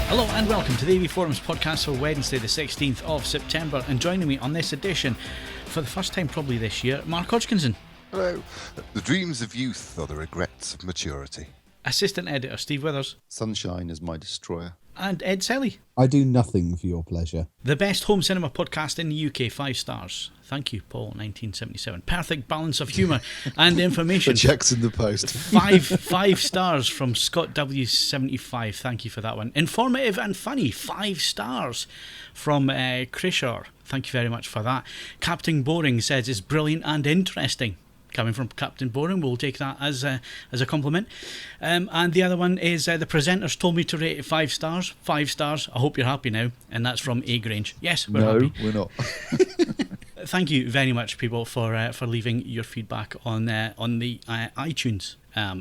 Hello and welcome to the AVForums podcast for Wednesday the 16th of September, and joining me on this edition, for the first time probably this year, Mark Hodgkinson. Hello. The dreams of youth are the regrets of maturity. Assistant editor Steve Withers. Sunshine is my destroyer. And Ed Selley. I do nothing for your pleasure. The best home cinema podcast in the UK, 5 stars. Thank you, Paul, 1977. Perfect balance of humour and information. The check's in the post. Five stars from Scott W75. Thank you for that one. Informative and funny. 5 stars from Krisher. Thank you very much for that. Captain Boring says it's brilliant and interesting. Coming from Captain Boring, we'll take that as a compliment. And the other one is the presenters told me to rate it 5 stars. 5 stars. I hope you're happy now. And that's from A Grange. Yes, we're happy. No, we're not. Thank you very much, people, for leaving your feedback on the iTunes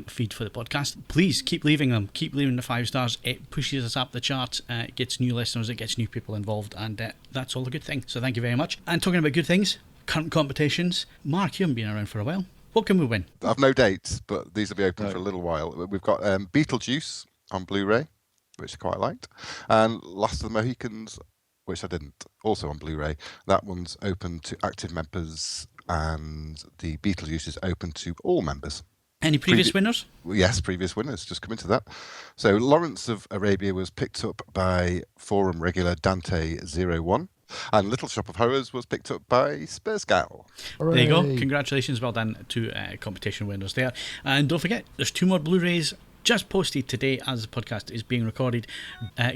feed for the podcast. Please keep leaving them. Keep leaving the 5 stars. It pushes us up the charts. It gets new listeners. It gets new people involved, and that's all a good thing. So thank you very much. And talking about good things, current competitions. Mark, you haven't been around for a while. What can we win? I've no dates, but these will be open for a little while. We've got Beetlejuice on Blu-ray, which I quite liked, and Last of the Mohicans, which I didn't, also on Blu-ray. That one's open to active members, and the Beetlejuice is open to all members. Any previous winners? Yes, previous winners. Just come into that. So Lawrence of Arabia was picked up by forum regular Dante01. And Little Shop of Horrors was picked up by Spursgal. There you go. Congratulations. Well done to competition winners there. And don't forget, there's 2 more Blu-rays just posted today as the podcast is being recorded.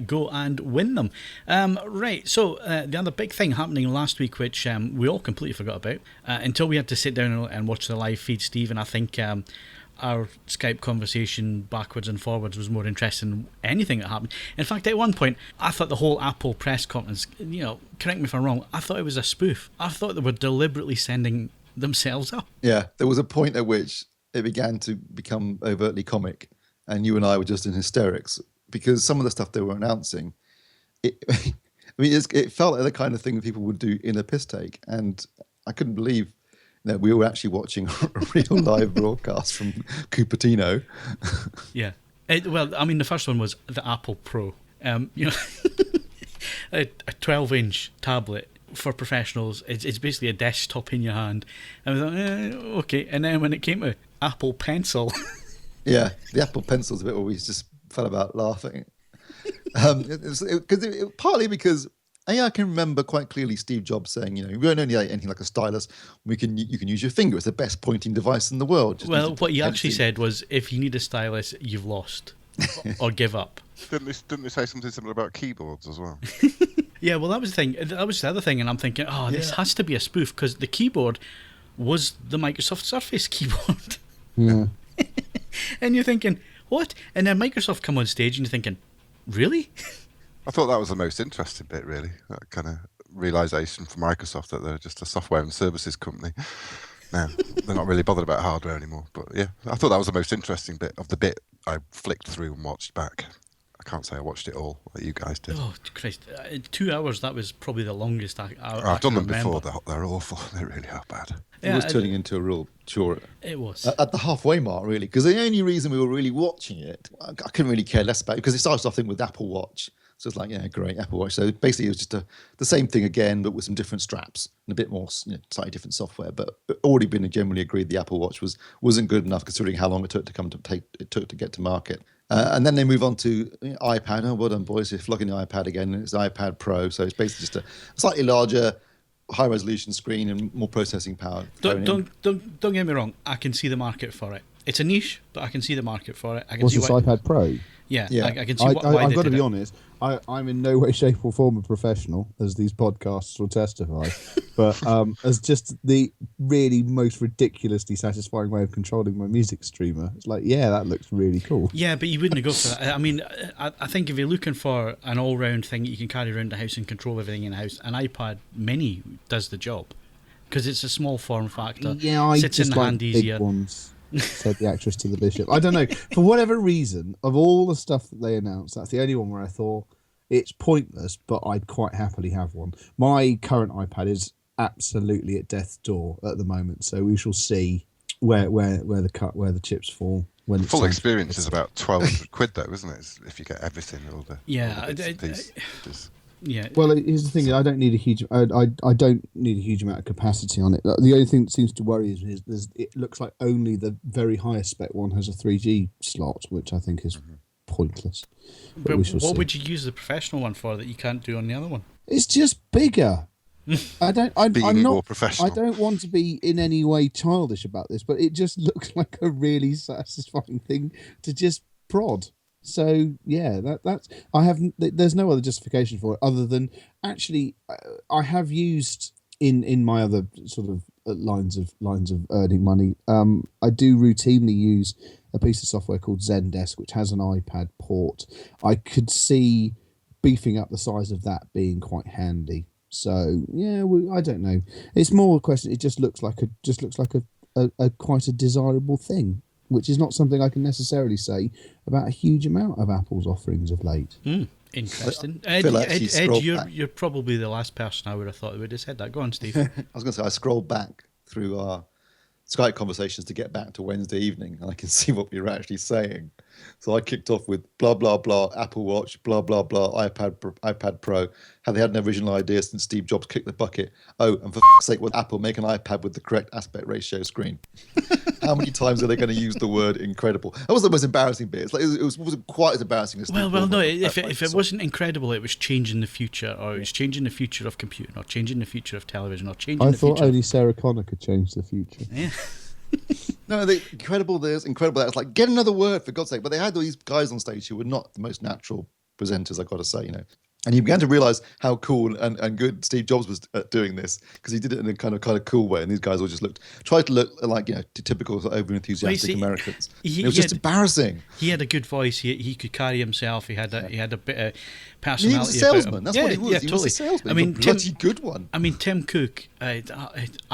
Go and win them. Right, so the other big thing happening last week, which we all completely forgot about, until we had to sit down and watch the live feed, Steve, and I think our Skype conversation backwards and forwards was more interesting than anything that happened. In fact, at one point, I thought the whole Apple press conference, correct me if I'm wrong, I thought it was a spoof. I thought they were deliberately sending themselves up. Yeah, there was a point at which it began to become overtly comic, and you and I were just in hysterics, because some of the stuff they were announcing, it felt like the kind of thing that people would do in a piss take, and I couldn't believe we were actually watching a real live broadcast from Cupertino. Yeah. The first one was the Apple Pro. A 12-inch tablet for professionals. It's basically a desktop in your hand. And I thought, okay. And then when it came to Apple Pencil... Yeah, the Apple Pencil's a bit where we just fell about laughing. Partly because... I can remember quite clearly Steve Jobs saying, we don't need anything like a stylus. You can use your finger. It's the best pointing device in the world. What he actually said was, if you need a stylus, you've lost, or give up. Didn't they say something similar about keyboards as well? Yeah, well, that was the thing. That was the other thing, and I'm thinking, this has to be a spoof, because the keyboard was the Microsoft Surface keyboard. Yeah. And you're thinking, what? And then Microsoft come on stage, and you're thinking, really? I thought that was the most interesting bit, really. That kind of realisation from Microsoft that they're just a software and services company. Now, they're not really bothered about hardware anymore. But yeah, I thought that was the most interesting bit of the bit I flicked through and watched back. I can't say I watched it all, like you guys did. Oh, Christ. 2 hours, that was probably the longest I've done them before. They're awful. They really are bad. It was turning into a real chore. It was. At the halfway mark, really. Because the only reason we were really watching it, I couldn't really care less about it, because it started off with Apple Watch. So it's like, great, Apple Watch. So basically it was just the same thing again, but with some different straps and a bit more, slightly different software. But it already been generally agreed the Apple Watch wasn't good enough, considering how long it took to get to market. And then they move on to iPad. Oh, well done, boys. You're flogging the iPad again. And it's iPad Pro. So it's basically just a slightly larger, high-resolution screen and more processing power. Don't get me wrong. I can see the market for it. It's a niche, but I can see the market for it. What's this iPad Pro? Yeah. I can see why I've got to be honest. I'm in no way, shape or form a professional, as these podcasts will testify. But as just the really most ridiculously satisfying way of controlling my music streamer, it's like, that looks really cool. Yeah, but you wouldn't go for that. I mean, I think if you're looking for an all-round thing that you can carry around the house and control everything in the house, an iPad Mini does the job. Because it's a small form factor. Yeah, I sits just in the like hand big easier. ones. Said the actress to the bishop. I don't know. For whatever reason, of all the stuff that they announced, that's the only one where I thought it's pointless, but I'd quite happily have one. My current iPad is absolutely at death's door at the moment, so we shall see where the chips fall. when The it's full time to- experience is about 1,200 quid, though, isn't it? If you get everything, all the bits and pieces. Yeah. Well, here's the thing: I don't need a huge. I don't need a huge amount of capacity on it. The only thing that seems to worry is it looks like only the very highest spec one has a 3G slot, which I think is pointless. But we shall what see. would you use the professional one for that you can't do on the other one? It's just bigger. Being I'm more not. professional. I don't want to be in any way childish about this, but it just looks like a really satisfying thing to just prod. So yeah, that's I haven't. There's no other justification for it other than actually I have used in my other sort of lines of earning money. I do routinely use a piece of software called Zendesk, which has an iPad port. I could see beefing up the size of that being quite handy. So yeah, I don't know. It's more a question. It just looks like a quite a desirable thing, which is not something I can necessarily say about a huge amount of Apple's offerings of late. Interesting. Phil Ed, actually scrolled you're, back. you're probably the last person I would have thought would have said that. Go on, Steve. I was going to say, I scrolled back through our Skype conversations to get back to Wednesday evening, and I can see what we were actually saying. So I kicked off with blah, blah, blah, Apple Watch, blah, blah, blah, iPad Pro. How they had an original idea since Steve Jobs kicked the bucket. Oh, and for f***'s sake, would Apple make an iPad with the correct aspect ratio screen? How many times are they going to use the word incredible? That was the most embarrassing bit. It's like, it wasn't quite as embarrassing as Steve Well, no. Ballmer at If it Microsoft. wasn't incredible, it was changing the future, or it was changing the future of computing, or changing the future of television, or changing I the thought future. only Sarah Connor could change the future. Yeah. No, the incredible this, incredible that. It's like, get another word for God's sake. But they had all these guys on stage who were not the most natural presenters, I've got to say, you know. And you began to realise how cool and good Steve Jobs was at doing this, because he did it in a kind of cool way. And these guys all just tried to look like, you know, typical over-enthusiastic Americans. It was just embarrassing. He had a good voice. He could carry himself. He had a bit of personality. He was a salesman. About him. That's what he was. Yeah, He totally. was a salesman. I mean, a bloody good one. I mean, Tim Cook. I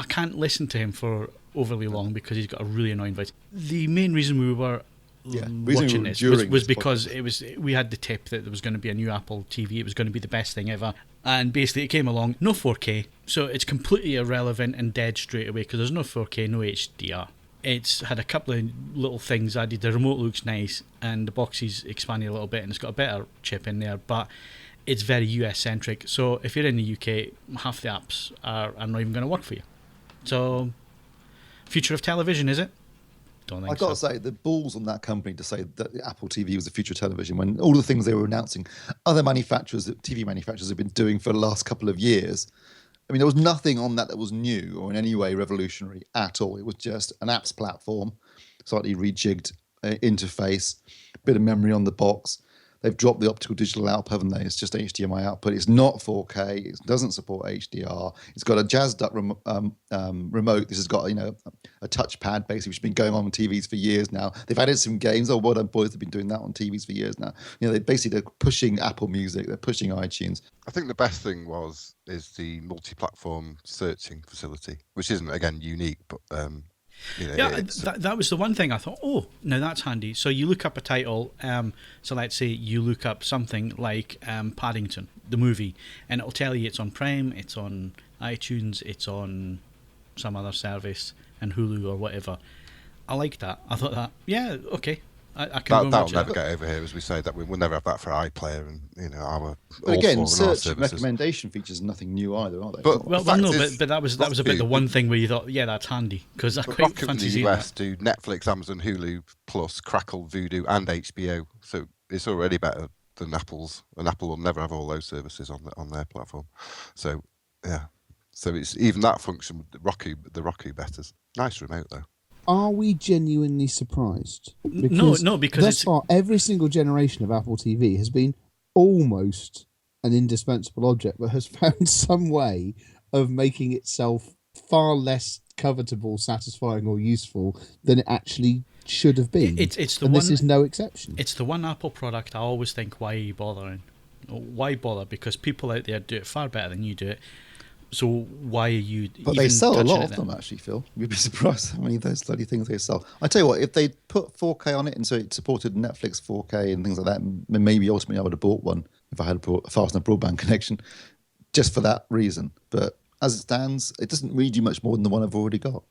can't listen to him for overly long because he's got a really annoying voice. The main reason we were watching this was because we had the tip that there was going to be a new Apple TV. It was going to be the best thing ever, and basically it came along, no 4K, so it's completely irrelevant and dead straight away because there's no 4K, no HDR. It's had a couple of little things added. The remote looks nice, and the box is expanded a little bit, and it's got a better chip in there, but it's very US centric. So if you're in the UK, half the apps are not even going to work for you. So, future of television, is it? Don't think I've got to say, the balls on that company to say that the Apple TV was the future of television, when all the things they were announcing, other manufacturers, TV manufacturers, have been doing for the last couple of years. I mean, there was nothing on that was new or in any way revolutionary at all. It was just an apps platform, slightly rejigged interface, bit of memory on the box. They've dropped the optical digital output, haven't they? It's just HDMI output. It's not 4K. It doesn't support HDR. It's got a jazzed up remote. This has got, you know, a touchpad basically, which has been going on TVs for years now. They've added some games. Oh, well done, boys. They've been doing that on TVs for years now. You know, they're pushing Apple Music. They're pushing iTunes. I think the best thing is the multi-platform searching facility, which isn't, again, unique, but you know, yeah, that was the one thing I thought, oh, now that's handy. So you look up a title, so let's say you look up something like Paddington, the movie, and it'll tell you it's on Prime, it's on iTunes, it's on some other service, and Hulu or whatever. I like that. I thought that, yeah, okay. I can go and that'll watch never it. get over here, as we say. That we'll never have that for iPlayer and, you know, our. But again, all four of our search services. recommendation features are nothing new either, are they? But Well, the no, fact is, but that was a bit the one thing where you thought, yeah, that's handy, because I But quite Roku in fancy the seeing US that. do Netflix, Amazon, Hulu, Plus, Crackle, Vudu, and HBO. So it's already better than Apple's, and Apple will never have all those services on their platform. So yeah, so it's even that function with the Roku betters. Nice remote though. Are we genuinely surprised? No, because thus far every single generation of Apple TV has been almost an indispensable object, but has found some way of making itself far less covetable, satisfying, or useful than it actually should have been. It's the and one. this is no exception. It's the one Apple product I always think, why are you bothering? Why bother? Because people out there do it far better than you do it. So why are you? But even they sell a touching lot it of then? them, actually, Phil. You'd be surprised how many of those bloody things they sell. I tell you what, if they put 4K on it and so it supported Netflix 4K and things like that, maybe ultimately I would have bought one if I had a fast enough broadband connection, just for that reason. But as it stands, it doesn't really do much more than the one I've already got.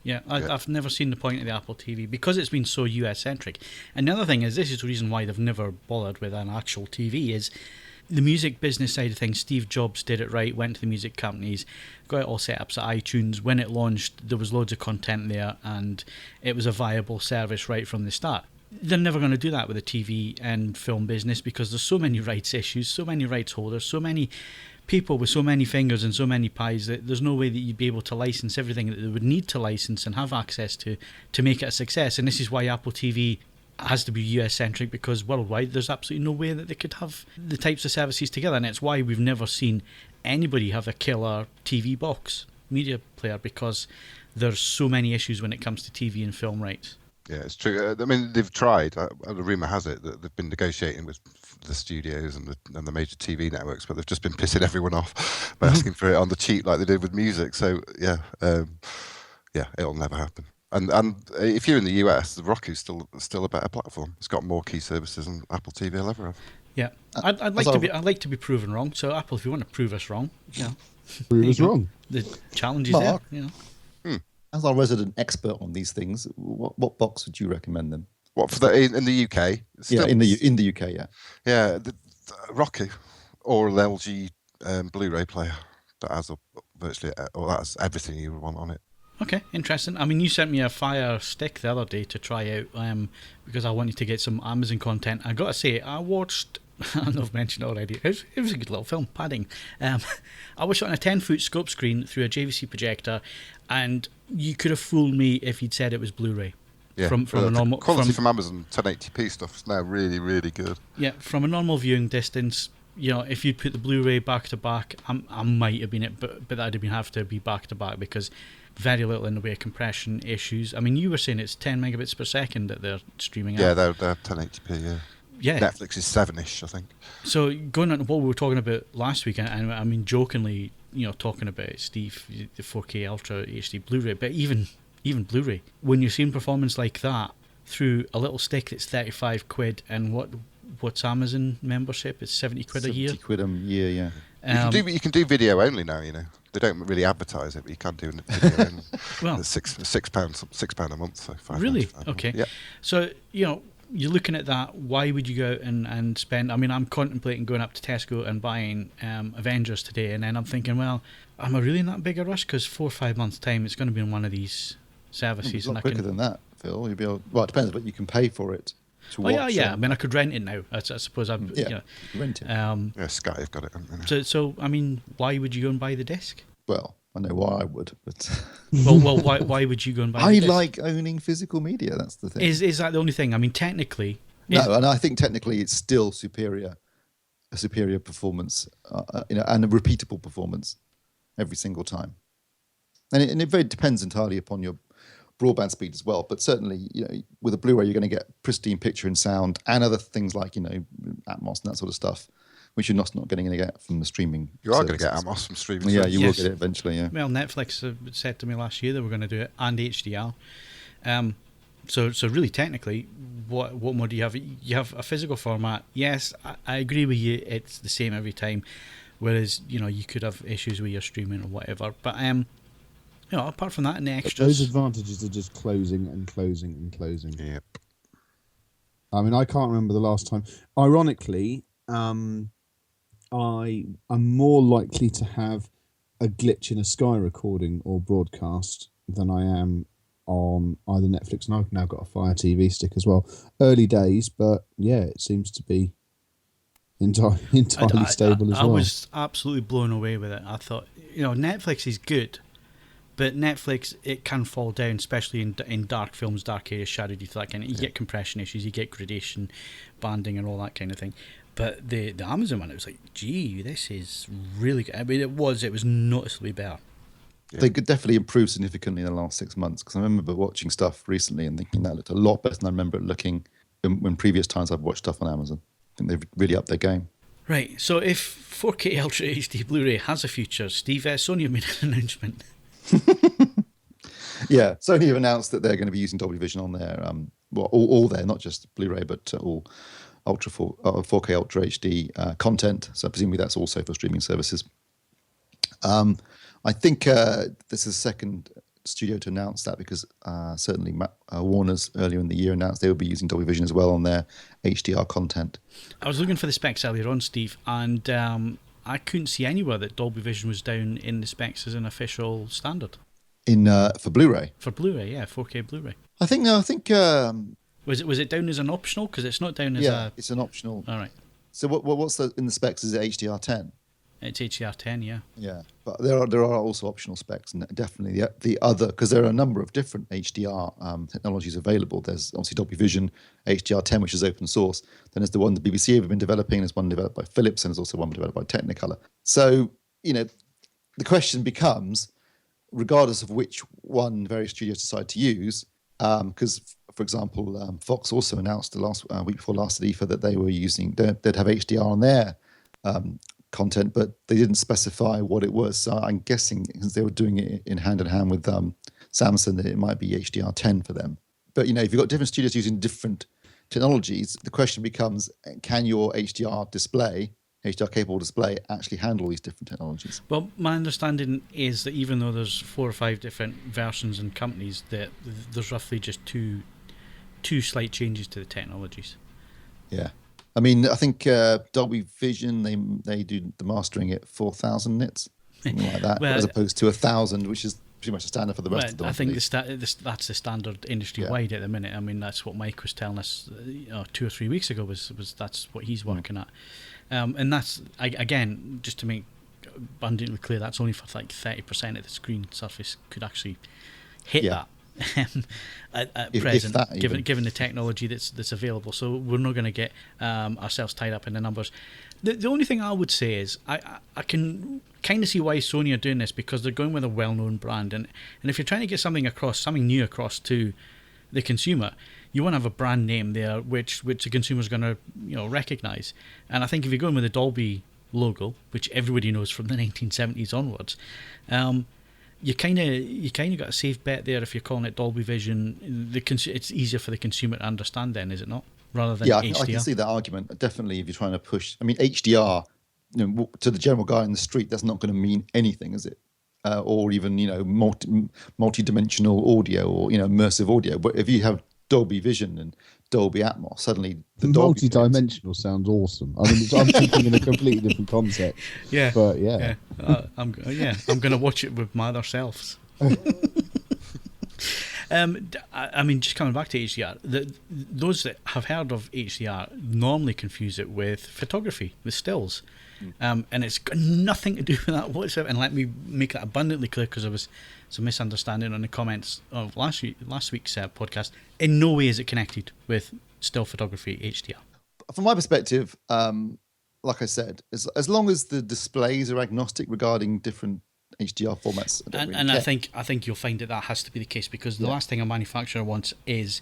Yeah, I've never seen the point of the Apple TV because it's been so US-centric. And the other thing is, this is the reason why they've never bothered with an actual TV, is the music business side of things. Steve Jobs did it right, went to the music companies, got it all set up. So iTunes, when it launched, there was loads of content there, and it was a viable service right from the start. They're never going to do that with the TV and film business because there's so many rights issues, so many rights holders, so many people with so many fingers and so many pies that there's no way that you'd be able to license everything that they would need to license and have access to make it a success. And this is why Apple TV has to be US-centric, because worldwide there's absolutely no way that they could have the types of services together. And it's why we've never seen anybody have a killer TV box media player, because there's so many issues when it comes to TV and film rights. Yeah, it's true. I mean, they've tried. The rumour has it that they've been negotiating with the studios and the major TV networks, but they've just been pissing everyone off by asking for it on the cheap, like they did with music. So yeah, it'll never happen. And if you're in the US, the Roku's still a better platform. It's got more key services than Apple TV will ever have. Yeah, I'd like to be proven wrong. So Apple, if you want to prove us wrong, prove us wrong. The challenge is Mark, there. As our resident expert on these things, what box would you recommend them? What for in the UK? Yeah, in the UK, yeah. Yeah, the Roku or an LG Blu-ray player that has virtually, or that's everything you would want on it. Okay, interesting. I mean, you sent me a Fire Stick the other day to try out because I wanted to get some Amazon content. I got to say, I watched, I know I've mentioned it already, it was a good little film, padding. I watched it on a 10-foot scope screen through a JVC projector, and you could have fooled me if you'd said it was Blu-ray. Yeah, from a normal quality from Amazon 1080p stuff is now really, really good. Yeah, from a normal viewing distance, if you'd put the Blu-ray back to back, I might have been it, but that'd have to be back to back because very little in the way of compression issues. I mean, you were saying it's 10 megabits per second that they're streaming out. Yeah, they're 1080p. Yeah. Yeah. Netflix is 7-ish, I think. So going on to what we were talking about last week, and I mean jokingly, talking about Steve, the 4K Ultra HD Blu-ray, but even Blu-ray, when you're seeing performance like that through a little stick that's 35 quid, and what's Amazon membership? It's 70 quid a year. 70 quid a year, yeah. You can do video only now. They don't really advertise it, but you can do video only. Well, it's £6 a month, so £5. Really? Okay. Yeah. So you're looking at that. Why would you go out and spend? I mean, I'm contemplating going up to Tesco and buying Avengers today, and then I'm thinking, well, am I really in that big a rush? Because 4 or 5 months' time, it's going to be on one of these services. It's a lot quicker than that, Phil. You'll be able. Well, it depends, but you can pay for it. Yeah. I mean, I could rent it now. I suppose I'm. Yeah, rent it. Yeah, Sky have got it. So I mean, why would you go and buy the disc? Well, I know why I would, but well, why would you go and buy? I the disc? like owning physical media. That's the thing. Is that the only thing? I mean, technically. No, and I think technically it's still a superior performance, and a repeatable performance every single time. And it very depends entirely upon your broadband speed as well. But certainly, with a Blu-ray, you're going to get pristine picture and sound, and other things like Atmos and that sort of stuff, which you're not going to get from the streaming. You are going to get Atmos from streaming. Yeah, you will get it eventually. Yeah. Well, Netflix said to me last year they were going to do it, and HDR. So really, technically, what more do you have? You have a physical format. Yes, I agree with you. It's the same every time. Whereas you could have issues with your streaming or whatever. But apart from that, and the extras, those advantages are just closing and closing and closing. Yep. I mean, I can't remember the last time. Ironically, I am more likely to have a glitch in a Sky recording or broadcast than I am on either Netflix, and I've now got a Fire TV stick as well. Early days, but yeah, it seems to be entirely stable as well. I was absolutely blown away with it. I thought, Netflix is good, but Netflix, it can fall down, especially in dark films, dark areas, shadow detail, that kind of. You get compression issues, you get gradation, banding, and all that kind of thing. But the Amazon one, it was like, gee, this is really good. I mean, it was noticeably better. Yeah. They could definitely improve significantly in the last 6 months, because I remember watching stuff recently and thinking that looked a lot better than I remember it looking when previous times I've watched stuff on Amazon. I think they've really upped their game. Right, so if 4K Ultra HD Blu-ray has a future, Steve, Sony have made an announcement. Yeah, Sony have announced that they're going to be using Dolby Vision on their, all their, not just Blu-ray, but all 4K Ultra HD content. So presumably that's also for streaming services. I think this is the second studio to announce that because certainly Warner's earlier in the year announced they would be using Dolby Vision as well on their HDR content. I was looking for the specs earlier on, Steve, and I couldn't see anywhere that Dolby Vision was down in the specs as an official standard. For Blu-ray? For Blu-ray, yeah, 4K Blu-ray. I think Was it down as an optional? Because it's not down as a... it's an optional. All right. So what's in the specs? Is it HDR10? It's HDR10, yeah. Yeah, but there are also optional specs, and definitely the other, because there are a number of different HDR technologies available. There's obviously Dolby Vision, HDR10, which is open source. Then there's the one the BBC have been developing. There's one developed by Philips, and there's also one developed by Technicolor. So the question becomes, regardless of which one various studios decide to use, because for example, Fox also announced the last week before last at IFA that they were they'd have HDR on their content, but they didn't specify what it was. So I'm guessing, since they were doing it in hand with Samsung, that it might be HDR10 for them. But if you've got different studios using different technologies, the question becomes: can your HDR capable display, actually handle these different technologies? Well, my understanding is that even though there's 4 or 5 different versions and companies, that there's roughly just two slight changes to the technologies. Yeah. I mean, I think Dolby Vision, they do the mastering at 4,000 nits, something like that, as opposed to 1,000, which is pretty much the standard for the rest of them. I think that's the standard industry-wide at the minute. I mean, that's what Mike was telling us 2 or 3 weeks ago, was that's what he's working at. And that's, again, just to make abundantly clear, that's only for like 30% of the screen surface could actually hit that. At present, given the technology that's available. So we're not going to get ourselves tied up in the numbers. The only thing I would say is I can kind of see why Sony are doing this, because they're going with a well-known brand, and if you're trying to get something new across to the consumer, you want to have a brand name there which the consumer's going to recognise. And I think if you're going with the Dolby logo, which everybody knows from the 1970s onwards, you kind of got a safe bet there. If you're calling it Dolby Vision, it's easier for the consumer to understand then, is it not? Rather than HDR. I can see that argument. Definitely, if you're trying to push, I mean, HDR, to the general guy in the street, that's not going to mean anything, is it? Or even multi-dimensional audio or immersive audio. But if you have Dolby Vision and Dolby Atmos, suddenly the multi-dimensional sounds awesome. I mean, I'm thinking in a completely different concept. Yeah, but yeah. I'm going to watch it with my other selves. I mean, just coming back to HDR, those that have heard of HDR normally confuse it with photography, with stills. And it's got nothing to do with that whatsoever. And let me make that abundantly clear, because there was some misunderstanding on the comments of last week's podcast. In no way is it connected with still photography HDR. From my perspective, like I said, as long as the displays are agnostic regarding different HDR formats, I think you'll find that has to be the case, because the last thing a manufacturer wants is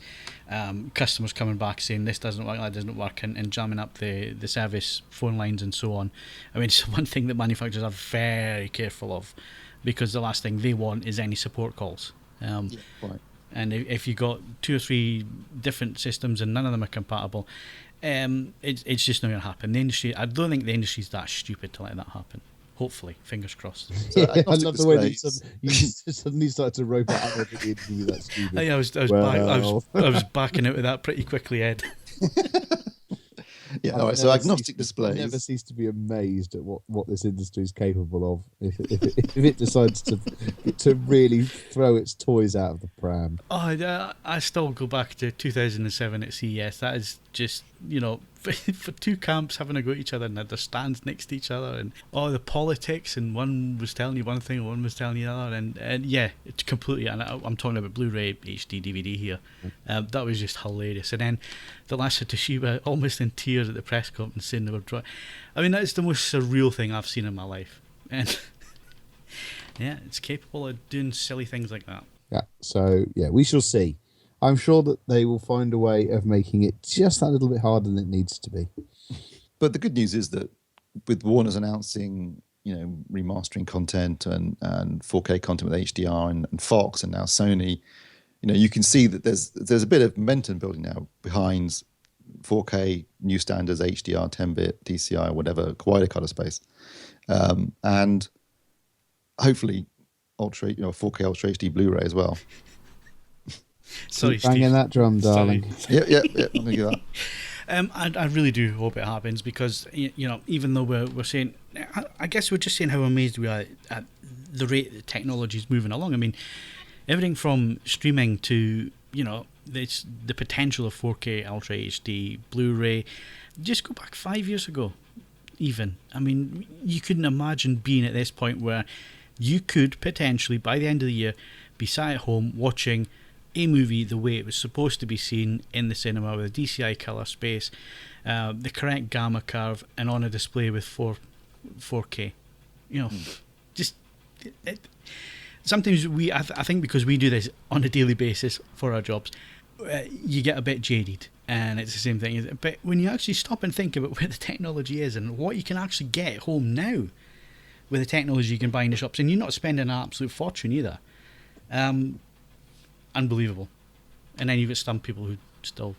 customers coming back saying this doesn't work, that doesn't work, and jamming up the service phone lines and so on. I mean, it's one thing that manufacturers are very careful of, because the last thing they want is any support calls. Right. And if you've got 2 or 3 different systems and none of them are compatible, it's just not going to happen. The industry, I don't think the industry's that stupid to let that happen. Hopefully, fingers crossed. So I love the way that you suddenly started to rope out of the interview. That's stupid. I was backing out with that pretty quickly, Ed. Yeah, all right. So agnostic displays. I never cease to be amazed at what this industry is capable of if it decides to really throw its toys out of the pram. Oh, I still go back to 2007 at CES. That is just, for 2 camps having a go at each other, and their stands next to each other, and the politics, and one was telling you one thing and one was telling you the other, and yeah, it's completely, and I'm talking about Blu-ray HD DVD here. That was just hilarious. And then the last of Toshiba almost in tears at the press conference saying they were drawing. I mean, that's the most surreal thing I've seen in my life, and yeah, it's capable of doing silly things like that. Yeah, so yeah, we shall see. I'm sure that they will find a way of making it just that little bit harder than it needs to be. But the good news is that with Warner's announcing, remastering content and 4K content with HDR and Fox, and now Sony, you can see that there's a bit of momentum building now behind 4K new standards, HDR, 10-bit, DCI, whatever, wider color space, and hopefully Ultra, 4K Ultra HD Blu-ray as well. Sorry, Keep banging Steve. that drum, darling. Yeah. I'm gonna do that. I really do hope it happens because even though we're saying, I guess we're just saying how amazed we are at the rate that technology is moving along. I mean, everything from streaming to the potential of 4K Ultra HD Blu-ray. Just go back 5 years ago, even. I mean, you couldn't imagine being at this point where you could potentially, by the end of the year, be sat at home watching a movie the way it was supposed to be seen in the cinema with a DCI colour space, the correct gamma curve, and on a display with 4K. Just sometimes I think because we do this on a daily basis for our jobs, you get a bit jaded, and it's the same thing. But when you actually stop and think about where the technology is and what you can actually get at home now with the technology you can buy in the shops, and you're not spending an absolute fortune either. Unbelievable. And then you've got some people who still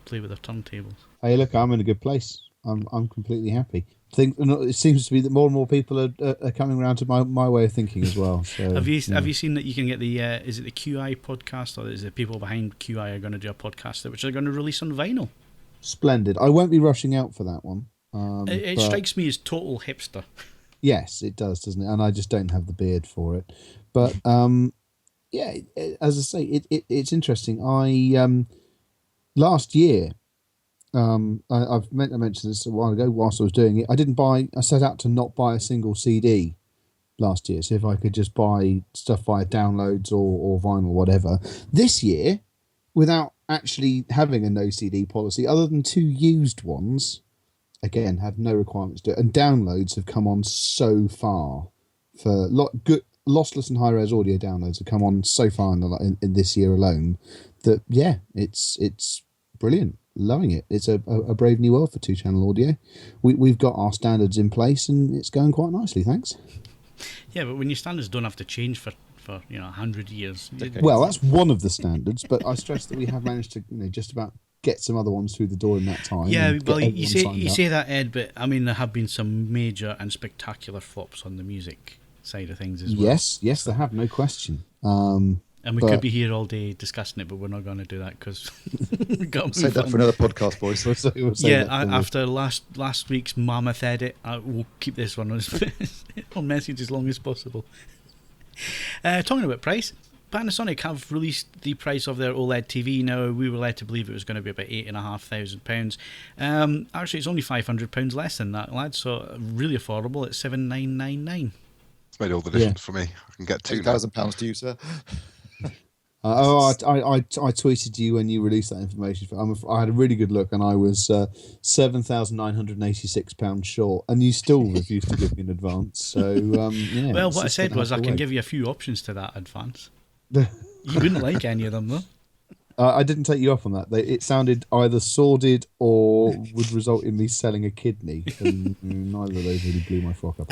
play with their turntables. Hey, look, I'm in a good place. I'm completely happy. It seems to be that more and more people are coming around to my way of thinking as well. So, have you seen that you can get the is it the QI podcast, or is it the people behind QI are going to do a podcast which they're going to release on vinyl? Splendid. I won't be rushing out for that one. It strikes me as total hipster. Yes, it does, doesn't it? And I just don't have the beard for it. But yeah, as I say, it's interesting. I last year, I mentioned this a while ago whilst I was doing it. I set out to not buy a single CD last year. So if I could just buy stuff via downloads or vinyl, whatever. This year, without actually having a no CD policy, other than 2 used ones, again, had no requirements to do it. And downloads have come on so far for good. Lossless and high-res audio downloads have come on so far in this year alone that, yeah, it's brilliant. Loving it. It's a brave new world for 2-channel audio. We've got our standards in place and it's going quite nicely, thanks. Yeah, but when your standards don't have to change for 100 years. Well, that's one of the standards, but I stress that we have managed to just about get some other ones through the door in that time. Yeah, well, you say that, Ed, but I mean, there have been some major and spectacular flops on the music side of things as well. Yes, there have, no question. And we could be here all day discussing it, but we're not going to do that because we've got to save that for another podcast, boys. After last week's mammoth edit, we'll keep this one on message as long as possible. Talking about price, Panasonic have released the price of their OLED TV. Now, we were led to believe it was going to be about £8,500. Actually, it's only £500 less than that, lads, so really affordable at $7,999. It's made all the difference for me. I can get £2,000 to you, sir. I tweeted you when you released that information. I had a really good look, and I was £7,986 short, and you still refused to give me an advance. So, yeah. Well, what I said was I can give you a few options to that advance. You wouldn't like any of them, though. I didn't take you up on that. It sounded either sordid or would result in me selling a kidney, and neither of those really blew my frock up.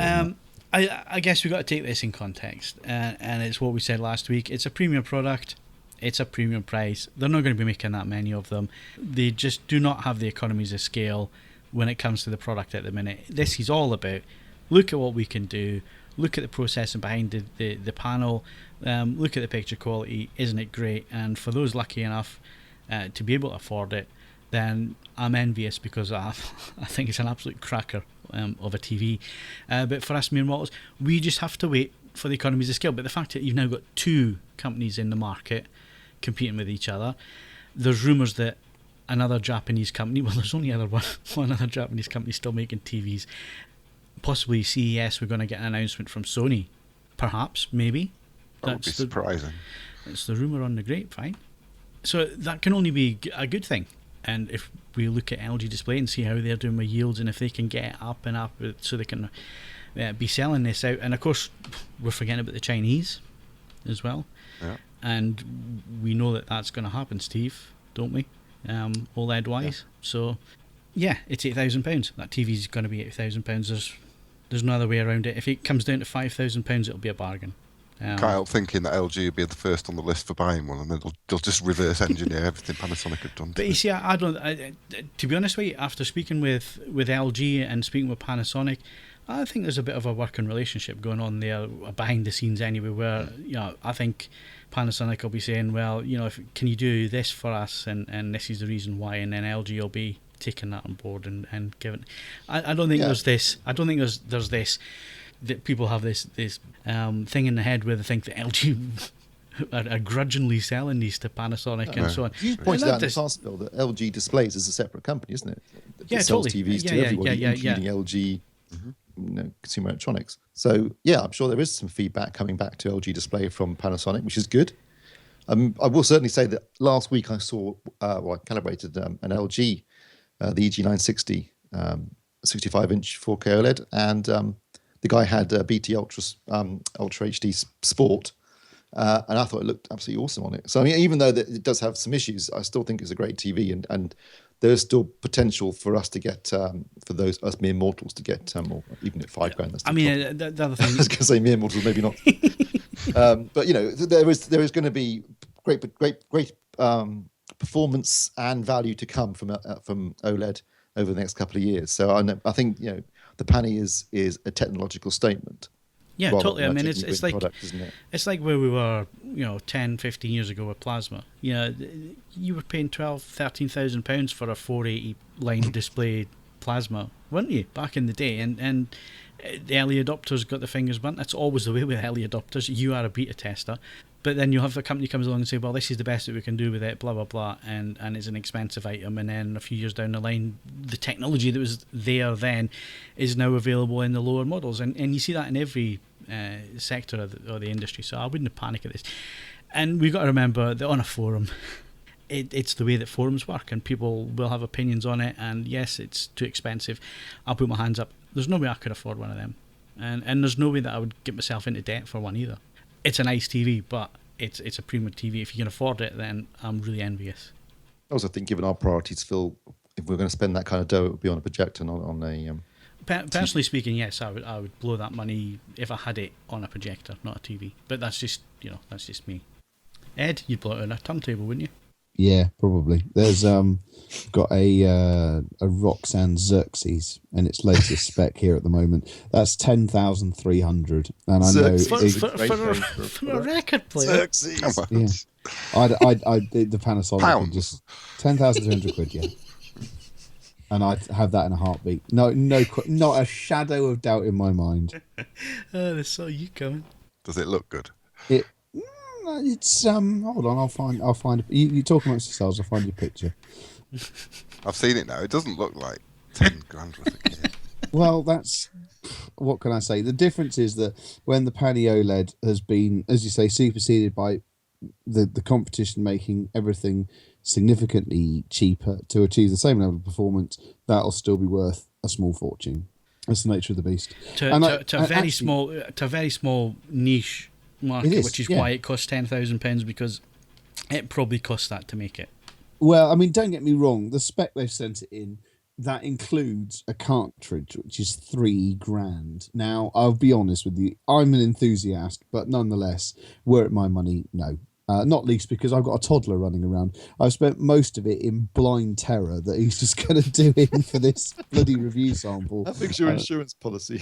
I guess we've got to take this in context, and it's what we said last week. It's a premium product. It's a premium price. They're not going to be making that many of them. They just do not have the economies of scale when it comes to the product at the minute. This is all about, look at what we can do, look at the processing behind the panel, look at the picture quality, isn't it great? And for those lucky enough to be able to afford it, then I'm envious because I think it's an absolute cracker of a TV. But for us mere mortals, we just have to wait for the economies of scale. But the fact that you've now got 2 companies in the market competing with each other, there's rumours that another Japanese company, well, there's only one other Japanese company still making TVs, possibly CES, we're going to get an announcement from Sony, perhaps, maybe. That would be surprising. It's the rumour on the grapevine. So that can only be a good thing. And if we look at LG Display and see how they're doing with yields, and if they can get it up and up so they can be selling this out. And of course, we're forgetting about the Chinese as well. Yeah. And we know that that's going to happen, Steve, don't we? OLED wise. Yeah. So, yeah, it's £8,000. That TV's going to be £8,000. There's no other way around it. If it comes down to £5,000, it'll be a bargain. Kyle thinking that LG would be the first on the list for buying one, and then they'll just reverse engineer everything Panasonic have done. But you see, I don't. To be honest with you, after speaking with LG and speaking with Panasonic, I think there's a bit of a working relationship going on there behind the scenes anyway, where I think Panasonic will be saying, well, can you do this for us, and this is the reason why, and then LG will be taking that on board and giving. I don't think there's this. I don't think there's this that people have this thing in the head where they think that LG are grudgingly selling these to Panasonic and so on. You pointed out in the past, Bill, that LG Displays is a separate company, isn't it? It sells totally. TVs to everybody, including LG consumer electronics. So, I'm sure there is some feedback coming back to LG Display from Panasonic, which is good. I will certainly say that last week I saw, I calibrated an LG, the EG960, 65-inch 4K OLED, and the guy had BT Ultra HD Sport, and I thought it looked absolutely awesome on it. So, I mean, even though it does have some issues, I still think it's a great TV, and there's still potential for us to get, for us mere mortals to get, or even at $5,000. That's the other thing. I was going to say mere mortals, maybe not. But there is going to be great performance and value to come from OLED over the next couple of years. So I think the Panny is a technological statement. Yeah, totally. I mean, it's like product, isn't it? It's like where we were, 10, 15 years ago with plasma. You were paying £13,000 for a 480 line display plasma, weren't you, back in the day? And the early adopters got the fingers burnt. That's always the way with early adopters. You are a beta tester, but then you have a company comes along and say, well, this is the best that we can do with it, blah blah blah, and it's an expensive item, and then a few years down the line, the technology that was there then is now available in the lower models, and you see that in every sector of the industry. So I wouldn't panic at this. And we've got to remember that on a forum, it's the way that forums work, and people will have opinions on it, and yes, it's too expensive. I'll put my hands up. There's no way I could afford one of them, and there's no way that I would get myself into debt for one either. It's a nice TV, but it's a premium TV. If you can afford it, then I'm really envious. I also think, given our priorities, Phil, if we're going to spend that kind of dough, it would be on a projector, not on a. Personally speaking, yes, I would blow that money if I had it on a projector, not a TV. But that's just me. Ed, you'd blow it on a turntable, wouldn't you? Yeah, probably. There's got a Roxanne Xerxes and its latest spec here at the moment. That's 10,300, and I know for a record player. Xerxes. Yeah, the Panasonic Pounds. just 10,200 quid. Yeah, and I'd have that in a heartbeat. No, not a shadow of doubt in my mind. Oh, they saw you coming. Does it look good? It's hold on, I'll find you talk amongst yourselves, I'll find your picture. I've seen it now. It doesn't look like 10 grand worth of kit. Well, that's what can I say? The difference is that when the Panny OLED has been, as you say, superseded by the competition making everything significantly cheaper to achieve the same level of performance, that'll still be worth a small fortune. That's the nature of the beast. To a very small niche market, which is why it costs £10,000, because it probably costs that to make it. Well, I mean, don't get me wrong. The spec they've sent it in, that includes a cartridge, which is £3,000. Now, I'll be honest with you. I'm an enthusiast, but nonetheless, were it my money, no. Not least because I've got a toddler running around. I've spent most of it in blind terror that he's just going to do in for this bloody review sample. How big's your insurance policy?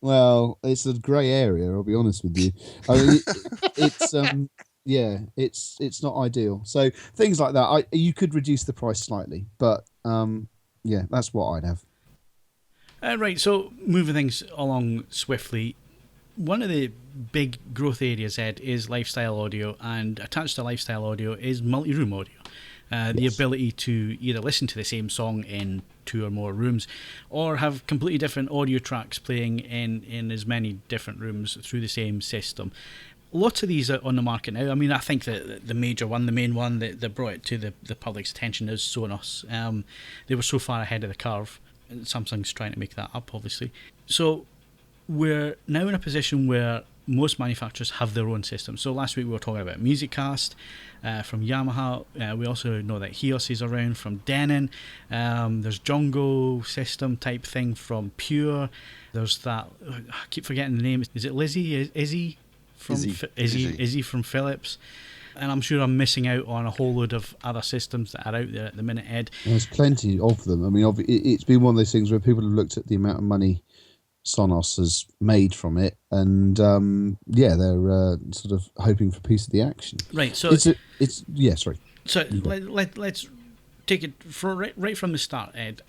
Well, it's a grey area, I'll be honest with you. I mean, it's not ideal. So things like that, you could reduce the price slightly, but that's what I'd have. Right, so moving things along swiftly, one of the big growth areas, Ed, is lifestyle audio, and attached to lifestyle audio is multi-room audio. The ability to either listen to the same song in 2 or more rooms, or have completely different audio tracks playing in as many different rooms through the same system. Lots of these are on the market now. I mean, I think that the main one that brought it to the public's attention is Sonos. They were so far ahead of the curve. Samsung's trying to make that up, obviously. So we're now in a position where most manufacturers have their own system. So last week we were talking about MusicCast from Yamaha. We also know that Hios is around from Denon. There's Jongo system type thing from Pure. There's that, I keep forgetting the name. Is it Lizzie? Izzy from Philips. And I'm sure I'm missing out on a whole load of other systems that are out there at the minute, Ed. There's plenty of them. I mean, it's been one of those things where people have looked at the amount of money Sonos has made from it, and they're sort of hoping for a piece of the action. Right. So it's yeah. Sorry. So let's take it right from the start, Ed.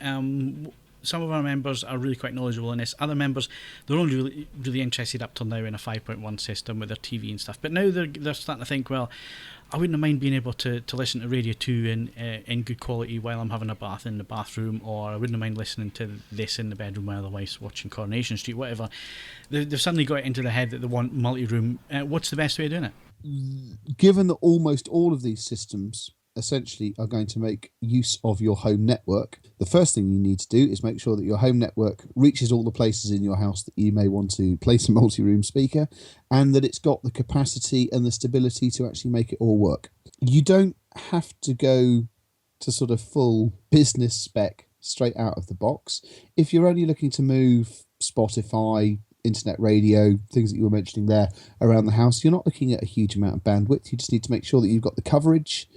Some of our members are really quite knowledgeable in this. Other members, they're only really interested up till now in a 5.1 system with their TV and stuff. But now they're starting to think, well, I wouldn't mind being able to listen to Radio 2 in good quality while I'm having a bath in the bathroom, or I wouldn't mind listening to this in the bedroom while the wife's watching Coronation Street, whatever. They've suddenly got it into their head that they want multi-room. What's the best way of doing it? Given that almost all of these systems essentially are going to make use of your home network, the first thing you need to do is make sure that your home network reaches all the places in your house that you may want to place a multi-room speaker, and that it's got the capacity and the stability to actually make it all work. You don't have to go to sort of full business spec straight out of the box. If you're only looking to move Spotify, internet radio, things that you were mentioning there around the house, you're not looking at a huge amount of bandwidth. You just need to make sure that you've got the coverage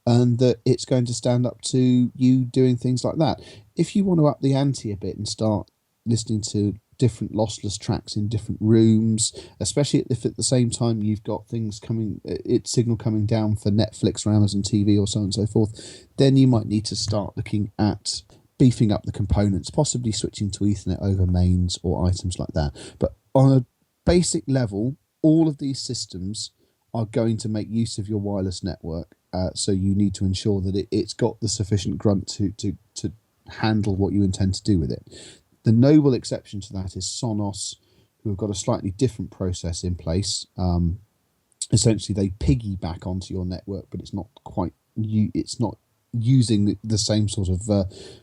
and that it's going to stand up to you doing things like that. If you want to up the ante a bit and start listening to different lossless tracks in different rooms, especially if at the same time you've got things coming, it's signal coming down for Netflix or Amazon TV or so on and so forth, then you might need to start looking at beefing up the components, possibly switching to Ethernet over mains or items like that. But on a basic level, all of these systems are going to make use of your wireless network. So you need to ensure that it's got the sufficient grunt to handle what you intend to do with it. The noble exception to that is Sonos, who have got a slightly different process in place. Essentially, they piggyback onto your network, but it's not quite it's not using the same sort of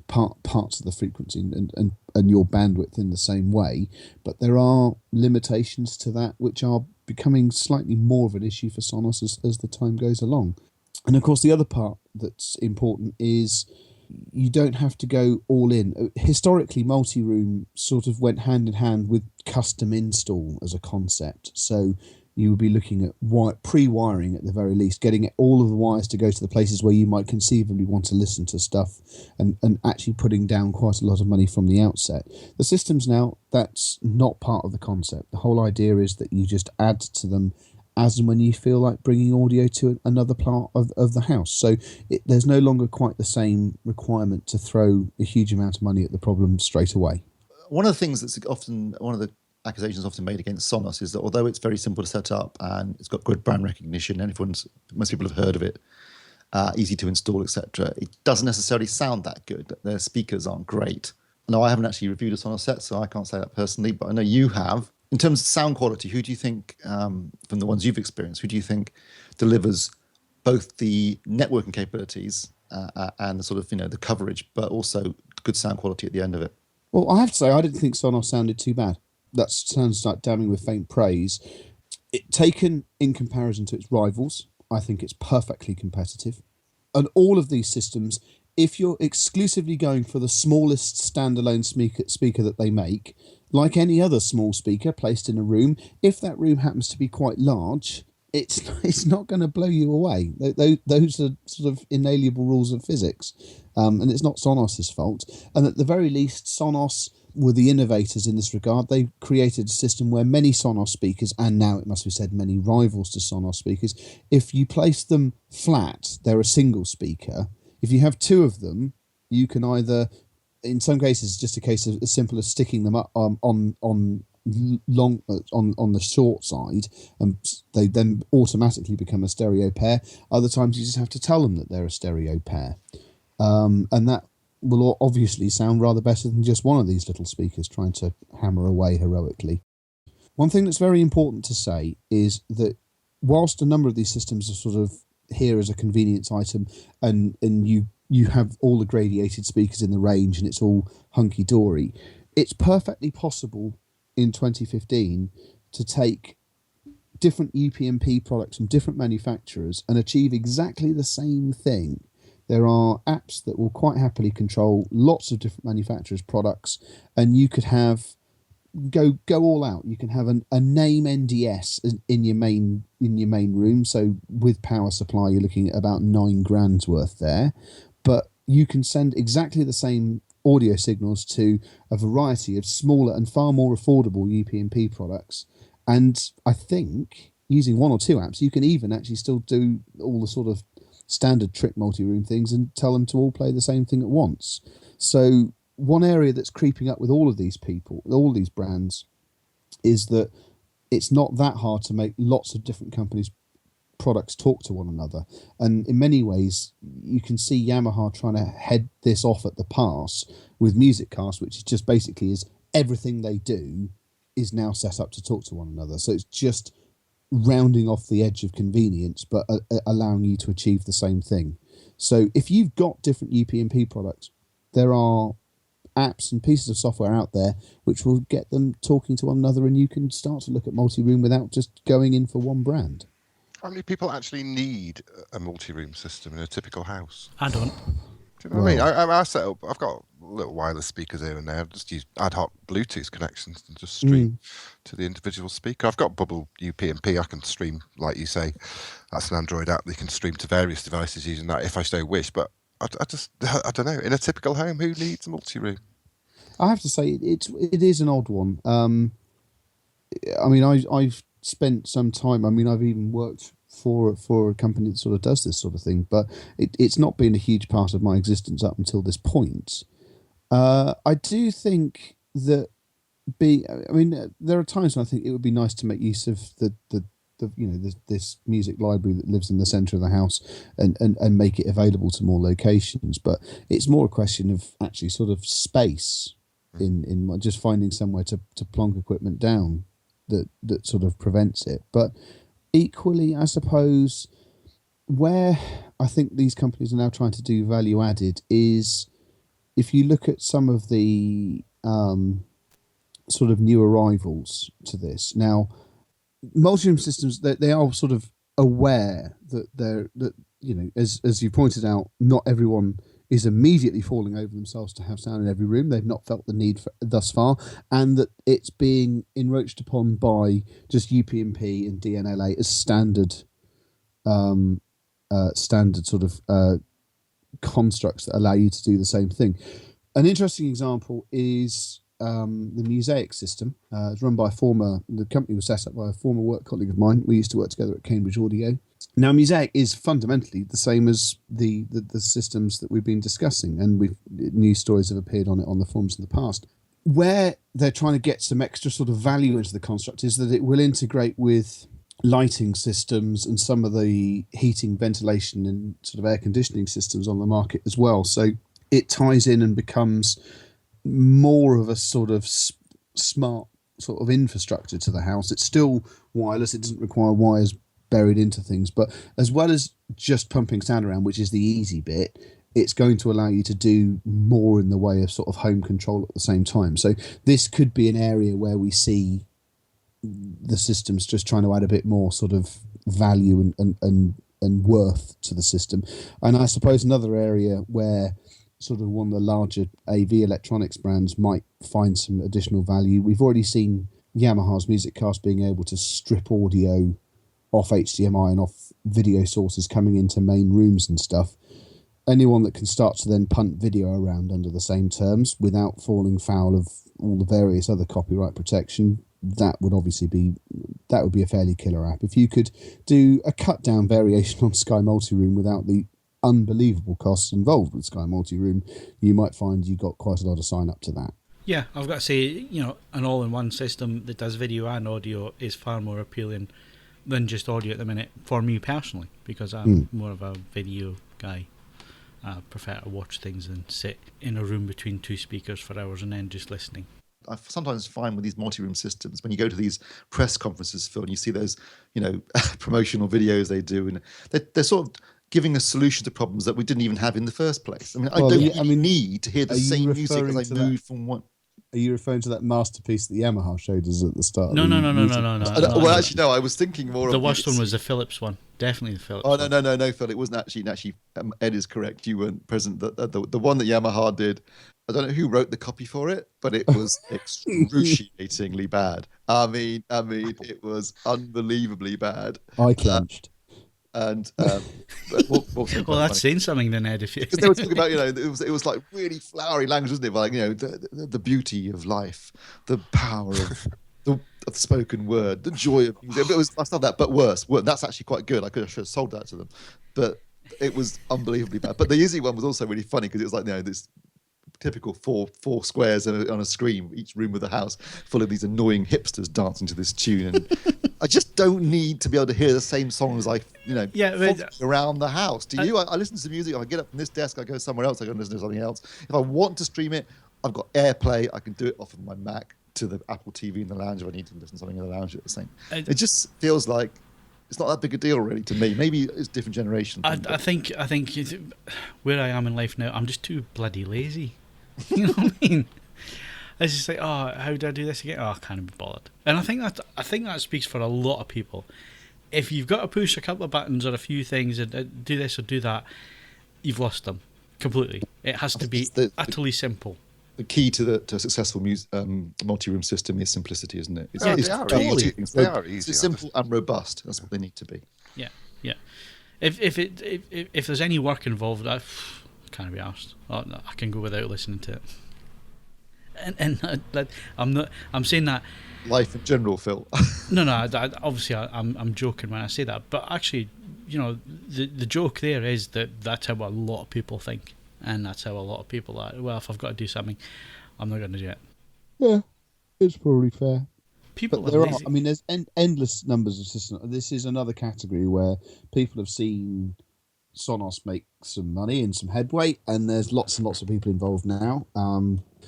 parts of the frequency and your bandwidth in the same way. But there are limitations to that which are becoming slightly more of an issue for Sonos as the time goes along. And of course, the other part that's important is you don't have to go all in. Historically, multi-room sort of went hand in hand with custom install as a concept. So you would be looking at pre-wiring at the very least, getting all of the wires to go to the places where you might conceivably want to listen to stuff, and actually putting down quite a lot of money from the outset. The systems now, that's not part of the concept. The whole idea is that you just add to them as and when you feel like bringing audio to another part of the house. So there's no longer quite the same requirement to throw a huge amount of money at the problem straight away. One of the things that's often, one of the accusations often made against Sonos is that although it's very simple to set up and it's got good brand recognition, and most people have heard of it, easy to install, etc., it doesn't necessarily sound that good. Their speakers aren't great. Now, I haven't actually reviewed a Sonos set, so I can't say that personally, but I know you have. In terms of sound quality, who do you think, from the ones you've experienced, who do you think delivers both the networking capabilities and the sort of, the coverage, but also good sound quality at the end of it? Well, I have to say, I didn't think Sonos sounded too bad. That sounds like damning with faint praise. Taken in comparison to its rivals, I think it's perfectly competitive. And all of these systems, if you're exclusively going for the smallest standalone speaker that they make, like any other small speaker placed in a room, if that room happens to be quite large, it's not going to blow you away. Those are sort of inalienable rules of physics, and it's not Sonos's fault. And at the very least, Sonos were the innovators in this regard. They created a system where many Sonos speakers, and now it must be said many rivals to Sonos speakers, if you place them flat, they're a single speaker. If you have two of them, you can either, in some cases, it's just a case of as simple as sticking them up on the short side, and they then automatically become a stereo pair. Other times, you just have to tell them that they're a stereo pair, and that will obviously sound rather better than just one of these little speakers trying to hammer away heroically. One thing that's very important to say is that whilst a number of these systems are sort of here as a convenience item, and you have all the gradiated speakers in the range and it's all hunky-dory, it's perfectly possible in 2015 to take different UPnP products from different manufacturers and achieve exactly the same thing. There are apps that will quite happily control lots of different manufacturers' products, and you could have go all out. You can have a name NDS in your main room. So with power supply, you're looking at about $9,000 worth there, but you can send exactly the same audio signals to a variety of smaller and far more affordable UPnP products. And I think using one or two apps, you can even actually still do all the sort of standard trick multi-room things and tell them to all play the same thing at once. So one area that's creeping up with all of these people, all these brands, is that it's not that hard to make lots of different companies' products talk to one another. And in many ways, you can see Yamaha trying to head this off at the pass with MusicCast, which is just basically is everything they do is now set up to talk to one another. So it's just rounding off the edge of convenience, but allowing you to achieve the same thing. So if you've got different UPnP products, there are apps and pieces of software out there which will get them talking to one another, and you can start to look at multi-room without just going in for one brand. How many people actually need a multi-room system in a typical house? I don't. Do you know what I mean? I set up, I've got little wireless speakers here and there. I just use ad hoc Bluetooth connections and just stream to the individual speaker. I've got Bubble UPnP. I can stream, like you say, that's an Android app. They can stream to various devices using that if I so wish. But I don't know. In a typical home, who needs a multi-room? I have to say it is an odd one. I mean, I've spent some time. I mean, I've even worked for a company that sort of does this sort of thing, but it's not been a huge part of my existence up until this point. I do think that there are times when I think it would be nice to make use of the this music library that lives in the centre of the house and make it available to more locations. But it's more a question of actually sort of space in just finding somewhere to plonk equipment down that sort of prevents it. But equally, I suppose, where I think these companies are now trying to do value added is if you look at some of the sort of new arrivals to this. Now, multi-room systems, they are sort of aware that as you pointed out, not everyone is immediately falling over themselves to have sound in every room. They've not felt the need for thus far, and that it's being encroached upon by just UPnP and DNLA as standard sort of constructs that allow you to do the same thing. An interesting example is the Mosaic system. It's run by the company was set up by a former work colleague of mine. We used to work together at Cambridge Audio. Now, Mosaic is fundamentally the same as the systems that we've been discussing, and news stories have appeared on it on the forums in the past. Where they're trying to get some extra sort of value into the construct is that it will integrate with lighting systems and some of the heating, ventilation, and sort of air conditioning systems on the market as well. So it ties in and becomes more of a sort of smart sort of infrastructure to the house. It's still wireless. It doesn't require wires buried into things, but as well as just pumping sound around, which is the easy bit, it's going to allow you to do more in the way of sort of home control at the same time. So this could be an area where we see the systems just trying to add a bit more sort of value and worth to the system. And I suppose another area where sort of one of the larger AV electronics brands might find some additional value. We've already seen Yamaha's MusicCast being able to strip audio off HDMI and off video sources coming into main rooms and stuff. Anyone that can start to then punt video around under the same terms without falling foul of all the various other copyright protection, that would be a fairly killer app. If you could do a cut down variation on Sky Multiroom without the unbelievable costs involved with Sky Multiroom, you might find you got quite a lot of sign up to that. Yeah, I've got to say, an all-in-one system that does video and audio is far more appealing than just audio at the minute for me personally, because I'm more of a video guy. I prefer to watch things than sit in a room between two speakers for hours and then just listening. I sometimes find with these multi-room systems, when you go to these press conferences, Phil, and you see those, promotional videos they do, and they're sort of giving a solution to problems that we didn't even have in the first place. I mean, I don't need to hear the same music as I move from one. Are you referring to that masterpiece that Yamaha showed us at the start? No. Well, actually, no. I was thinking more. The worst one was the Philips one. Definitely the Philips. Oh no, Phil. It wasn't actually. Ed is correct. You weren't present. The one that Yamaha did. I don't know who wrote the copy for it, but it was excruciatingly bad. I mean, it was unbelievably bad. I clenched. And well, that's saying something then, Ed. If you... Because they were talking about, it was like really flowery language, wasn't it? Like, the beauty of life, the power of the spoken word, the joy of music. I saw that, but worse. That's actually quite good. I should have sold that to them, but it was unbelievably bad. But the easy one was also really funny because it was like, this typical four squares on a screen, each room of the house full of these annoying hipsters dancing to this tune. And I just don't need to be able to hear the same songs around the house. Do you? I listen to music. I get up from this desk, I go somewhere else, I go and listen to something else. If I want to stream it, I've got AirPlay. I can do it off of my Mac to the Apple TV in the lounge if I need to listen to something in the lounge at the same. It just feels like it's not that big a deal really to me. Maybe it's a different generation. I think where I am in life now, I'm just too bloody lazy. You know what I mean? It's just like, how do I do this again? I can't be bothered. And I think that speaks for a lot of people. If you've got to push a couple of buttons or a few things and do this or do that, you've lost them completely. It has to be utterly simple. The key to a successful multi-room system is simplicity, isn't it? They are easy. It's simple and robust. That's what they need to be. Yeah. If there's any work involved, I can't be arsed. I can go without listening to it. And I'm saying that. Life in general, Phil. No. Obviously, I'm joking when I say that, but actually, the joke there is that that's how a lot of people think, and that's how a lot of people are. Well, if I've got to do something, I'm not going to do it. Yeah, it's probably fair. People but there's endless numbers of systems. This is another category where people have seen Sonos make some money and some headway, and there's lots and lots of people involved now.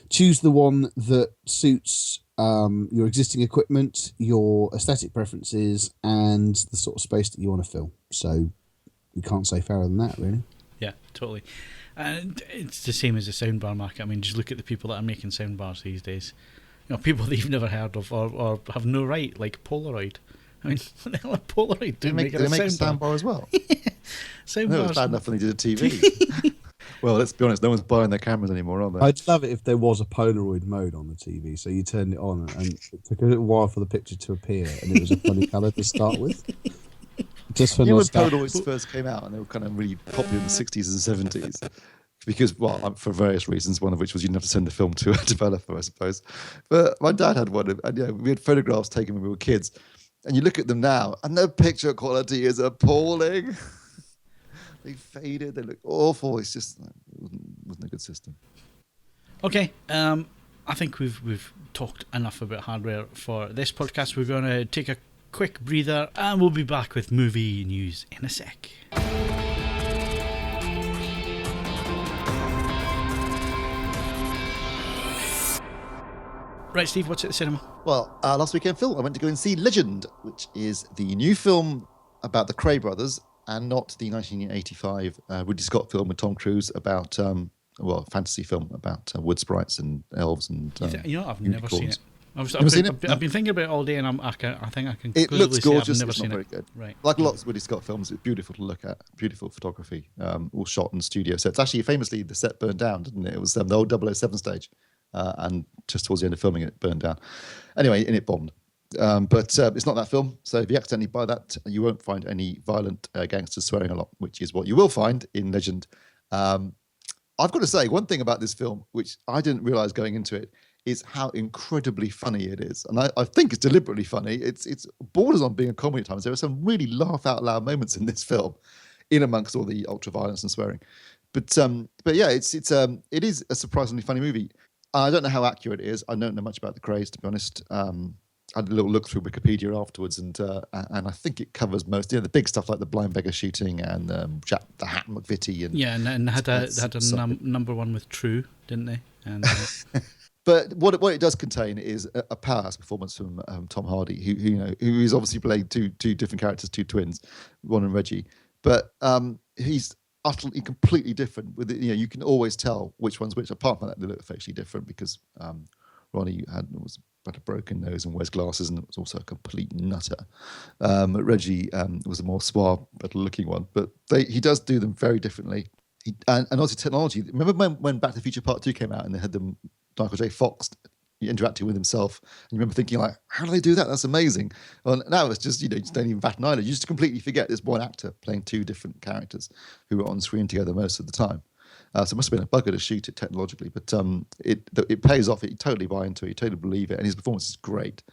Choose the one that suits your existing equipment, your aesthetic preferences, and the sort of space that you want to fill. So you can't say fairer than that, really. Yeah, totally. And it's the same as the soundbar market. I mean, just look at the people that are making soundbars these days. People that you've never heard of or have no right, like Polaroid. I mean, what the hell are Polaroid doing? They make a soundbar as well. Soundbars. No, it's bad enough when they did a TV. Well, let's be honest, no one's buying their cameras anymore, are they? I'd love it if there was a Polaroid mode on the TV, so you turned it on and it took a little while for the picture to appear, and it was a funny colour to start with. Just for when Polaroids first came out, and they were kind of really popular in the 60s and 70s, because, for various reasons, one of which was you didn't have to send the film to a developer, I suppose. But my dad had one, and we had photographs taken when we were kids, and you look at them now, and their picture quality is appalling. They faded. They look awful. It's just wasn't a good system. Okay, I think we've talked enough about hardware for this podcast. We're going to take a quick breather, and we'll be back with movie news in a sec. Right, Steve, what's at the cinema? Well, last weekend, Phil, I went to go and see Legend, which is the new film about the Kray brothers, and not the 1985 Ridley Scott film with Tom Cruise about, fantasy film about wood sprites and elves and I've never seen it. I've been thinking about it all day, and I think I can. It looks gorgeous. I've never it's seen not very it. good. Right. Like lots of Ridley Scott films, it's beautiful to look at. Beautiful photography, all shot in studio sets. Actually, famously, the set burned down, didn't it? It was the old 007 stage, and just towards the end of filming it burned down. Anyway, and it bombed. But it's not that film, so if you accidentally buy that, you won't find any violent gangsters swearing a lot, which is what you will find in Legend. I've got to say, one thing about this film, which I didn't realise going into it, is how incredibly funny it is. And I think it's deliberately funny. It's borders on being a comedy at times. There are some really laugh-out-loud moments in this film, in amongst all the ultra-violence and swearing. But yeah, it is a surprisingly funny movie. I don't know how accurate it is. I don't know much about the Krays, to be honest. I had a little look through Wikipedia afterwards, and I think it covers most, the big stuff like the blind beggar shooting and the Hat McVitie. And had a number one with True, didn't they? And but what it does contain is a powerhouse performance from Tom Hardy, who is obviously playing two different characters, two twins, Ron and Reggie, but he's utterly completely different. With you can always tell which one's which. Apart from that, they look facially different because Ronnie had a broken nose and wears glasses, and was also a complete nutter. Reggie was a more suave, better-looking one, but he does do them very differently. And also technology. Remember when Back to the Future Part 2 came out and they had them Michael J. Fox interacting with himself. And you remember thinking like, how do they do that? That's amazing. Well, now it's just, you just don't even bat an eyelid. You just completely forget there's one actor playing two different characters who are on screen together most of the time. So it must have been a bugger to shoot it technologically, but it pays off. You totally buy into it. You totally believe it. And his performance is great.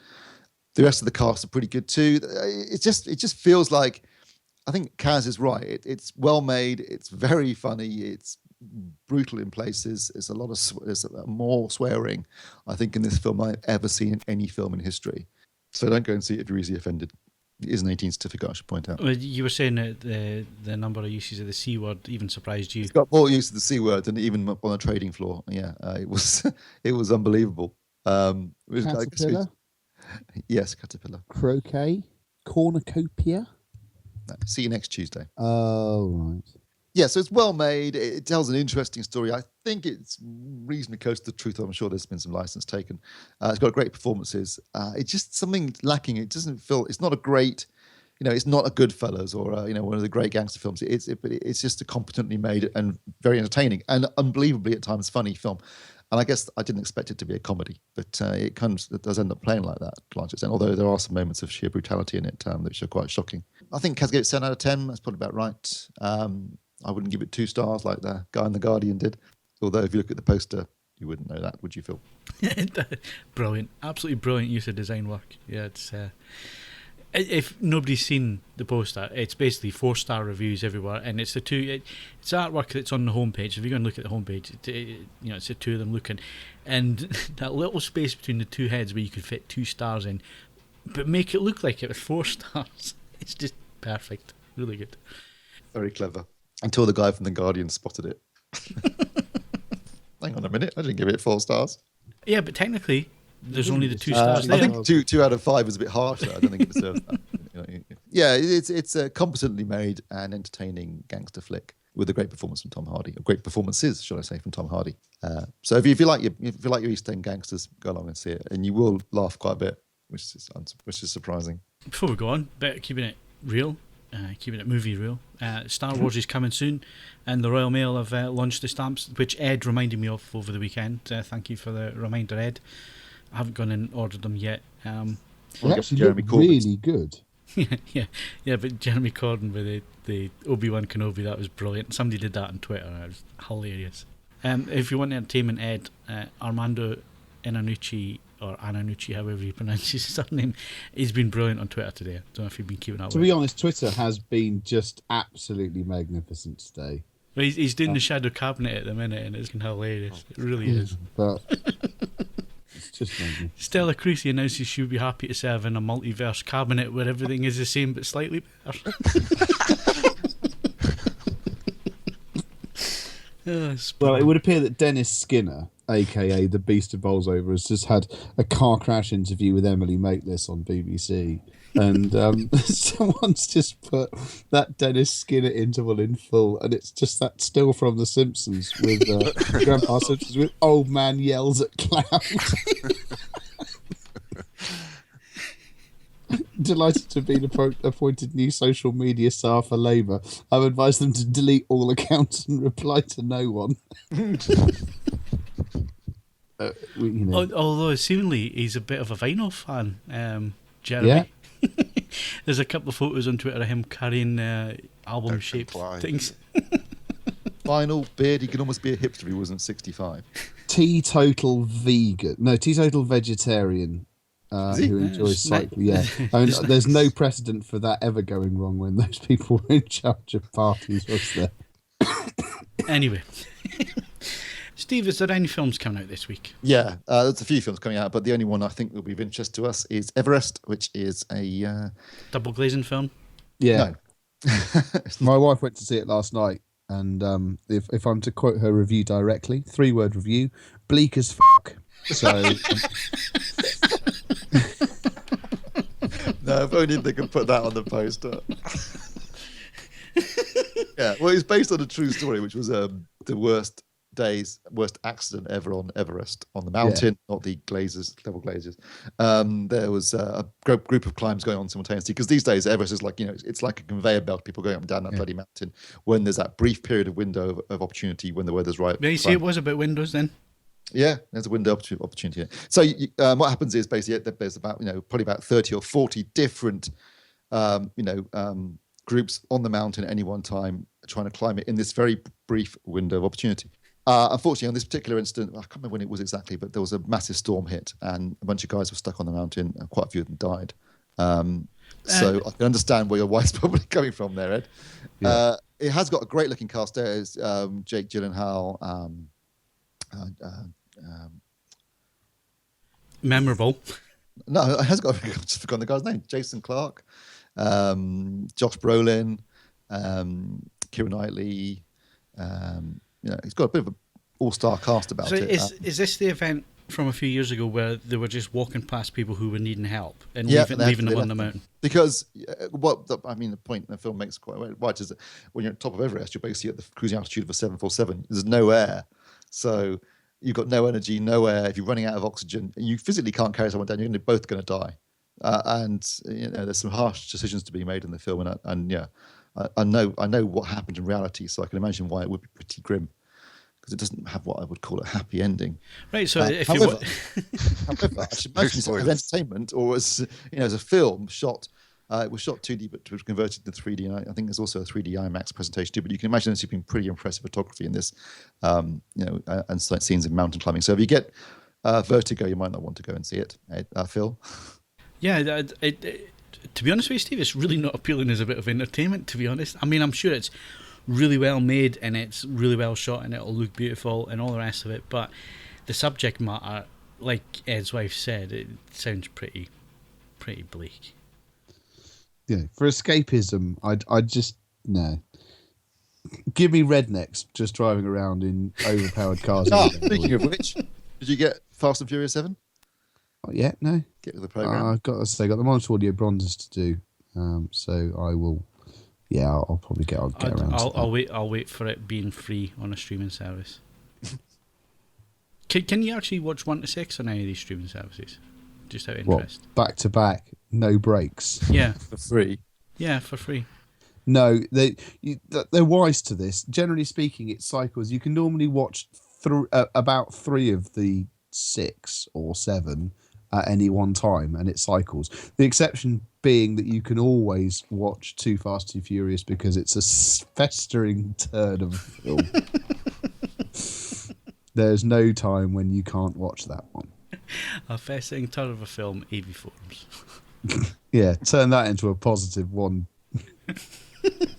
The rest of the cast are pretty good too. It just feels like, I think Kaz is right. It's well made. It's very funny. It's brutal in places. There's more swearing, I think, in this film I've ever seen in any film in history. So don't go and see it if you're easily offended. It is an 18 certificate, I should point out. Well, you were saying that the number of uses of the C word even surprised you. It's got more use of the C word than even on a trading floor. Yeah, it was unbelievable. Caterpillar? Yes, Caterpillar. Croquet? Cornucopia? No, see you next Tuesday. Oh, right. Yeah, so it's well made. It tells an interesting story. I think it's reasonably close to the truth. I'm sure there's been some license taken. It's got great performances. It's just something lacking. It doesn't feel. It's not a great. It's not a Goodfellas or one of the great gangster films. It's just a competently made and very entertaining and unbelievably at times funny film. And I guess I didn't expect it to be a comedy, but it does end up playing like that to a large extent, although there are some moments of sheer brutality in it which are quite shocking. I think Kaz gave it 7 out of 10. That's probably about right. I wouldn't give it 2 stars like the guy in The Guardian did. Although if you look at the poster, you wouldn't know that, would you, Phil? Brilliant. Absolutely brilliant use of design work. Yeah, it's... if nobody's seen the poster, it's basically 4-star reviews everywhere, and it's it's artwork that's on the homepage. If you go and look at the homepage, it's the two of them looking, and that little space between the two heads where you could fit 2 stars in, but make it look like it was 4 stars. It's just perfect. Really good. Very clever. Until the guy from The Guardian spotted it. Hang on a minute, I didn't give it 4 stars. Yeah, but technically, there's only the 2 stars there. I think 2 out of 5 was a bit harsher. I don't think it deserves that. Yeah, it's a competently made and entertaining gangster flick with a great performance from Tom Hardy. Or great performances, should I say, from Tom Hardy. So if you like your East End gangsters, go along and see it, and you will laugh quite a bit, which is surprising. Before we go on, better keeping it real. Keeping it movie real. Star Wars is coming soon, and the Royal Mail have launched the stamps, which Ed reminded me of over the weekend. Thank you for the reminder, Ed. I haven't gone and ordered them yet. They actually look really good. yeah, but Jeremy Corbyn with the Obi-Wan Kenobi, that was brilliant. Somebody did that on Twitter, and it was hilarious. If you want entertainment, Ed, Armando Iannucci, or Annucci, however you pronounce his surname, he's been brilliant on Twitter today. I don't know if you've been keeping up with it. To be honest, Twitter has been just absolutely magnificent today. Well, he's doing the Shadow Cabinet at the minute, and it's been hilarious. It really is. But it's just magnificent. Stella Creasy announces she'll be happy to serve in a multiverse cabinet where everything is the same but slightly better. Well, it would appear that Dennis Skinner, a.k.a. the Beast of Bolsover, has just had a car crash interview with Emily Maitlis on BBC. And someone's just put that Dennis Skinner interval in full, and it's just that still from The Simpsons with Grandpa Simpsons with old man yells at cloud. Delighted to be appointed new social media star for Labour. I've advised them to delete all accounts and reply to no one. Although seemingly he's a bit of a vinyl fan, Jeremy. Yeah. There's a couple of photos on Twitter of him carrying album-shaped things. Vinyl, beard, he could almost be a hipster if he wasn't 65. Teetotal vegetarian. Who enjoys cycling? Yeah, I mean, there's no precedent for that ever going wrong when those people were in charge of parties, was there? Anyway, Steve, is there any films coming out this week? Yeah, there's a few films coming out, but the only one I think that will be of interest to us is Everest, which is a double glazing film. Yeah, no. My wife went to see it last night, and if I'm to quote her review directly, 3-word review: bleak as fuck. So. No, if only they could put that on the poster. Yeah, well, it's based on a true story, which was the worst accident ever on Everest, on the mountain, not the double glaciers. There was a group of climbs going on simultaneously, because these days Everest is like, it's like a conveyor belt, people going up and down that bloody mountain, when there's that brief period of window of opportunity when the weather's right. Yeah, you see, it was about windows then. Yeah, there's a window opportunity here. So what happens is basically there's about probably about 30 or 40 different groups on the mountain at any one time trying to climb it in this very brief window of opportunity. Unfortunately, on this particular incident, I can't remember when it was exactly, but there was a massive storm hit and a bunch of guys were stuck on the mountain and quite a few of them died. So I can understand where your wife's probably coming from there, Ed. Yeah. It has got a great looking cast. There's Jake Gyllenhaal. Memorable. No, it has got. I've just forgotten the guy's name. Jason Clarke, Josh Brolin, Keira Knightley. He's got a bit of an all-star cast about it. Is this the event from a few years ago where they were just walking past people who were needing help and leaving them on the mountain? Because the point the film makes quite right is that when you're at the top of Everest, you're basically at the cruising altitude of a 747. There's no air, so you've got no energy, no air. If you're running out of oxygen, you physically can't carry someone down. You're both going to die. There's some harsh decisions to be made in the film, I know what happened in reality, so I can imagine why it would be pretty grim. Because it doesn't have what I would call a happy ending. Right. So, however, I should imagine it's as entertainment or as a film shot. It was shot 2D, but it was converted to 3D. And I think there's also a 3D IMAX presentation too. But you can imagine there's been pretty impressive photography in this, and scenes of mountain climbing. So if you get vertigo, you might not want to go and see it. Phil. Yeah. To be honest with you, Steve, it's really not appealing as a bit of entertainment. To be honest, I mean, I'm sure it's really well made and it's really well shot and it'll look beautiful and all the rest of it, but the subject matter, like Ed's wife said, it sounds pretty bleak. Yeah, for escapism, I'd just no. Give me rednecks just driving around in overpowered cars. Speaking of which, did you get Fast and Furious 7? Oh, yeah, no. Get with the program. I've got to say, got the Monitor Audio bronzes to do, so I will. Yeah, I'll probably get around to that. I'll wait for it being free on a streaming service. Can you actually watch 1 to 6 on any of these streaming services? Just out of interest. Back to back, no breaks. Yeah, for free. Yeah, for free. No, they're wise to this. Generally speaking, it cycles. You can normally watch about 3 of the 6 or 7 at any one time, and it cycles. The exception being that you can always watch Too Fast, Too Furious because it's a festering turd of a film. There's no time when you can't watch that one. A festering turd of a film, AVForums. Yeah, turn that into a positive one.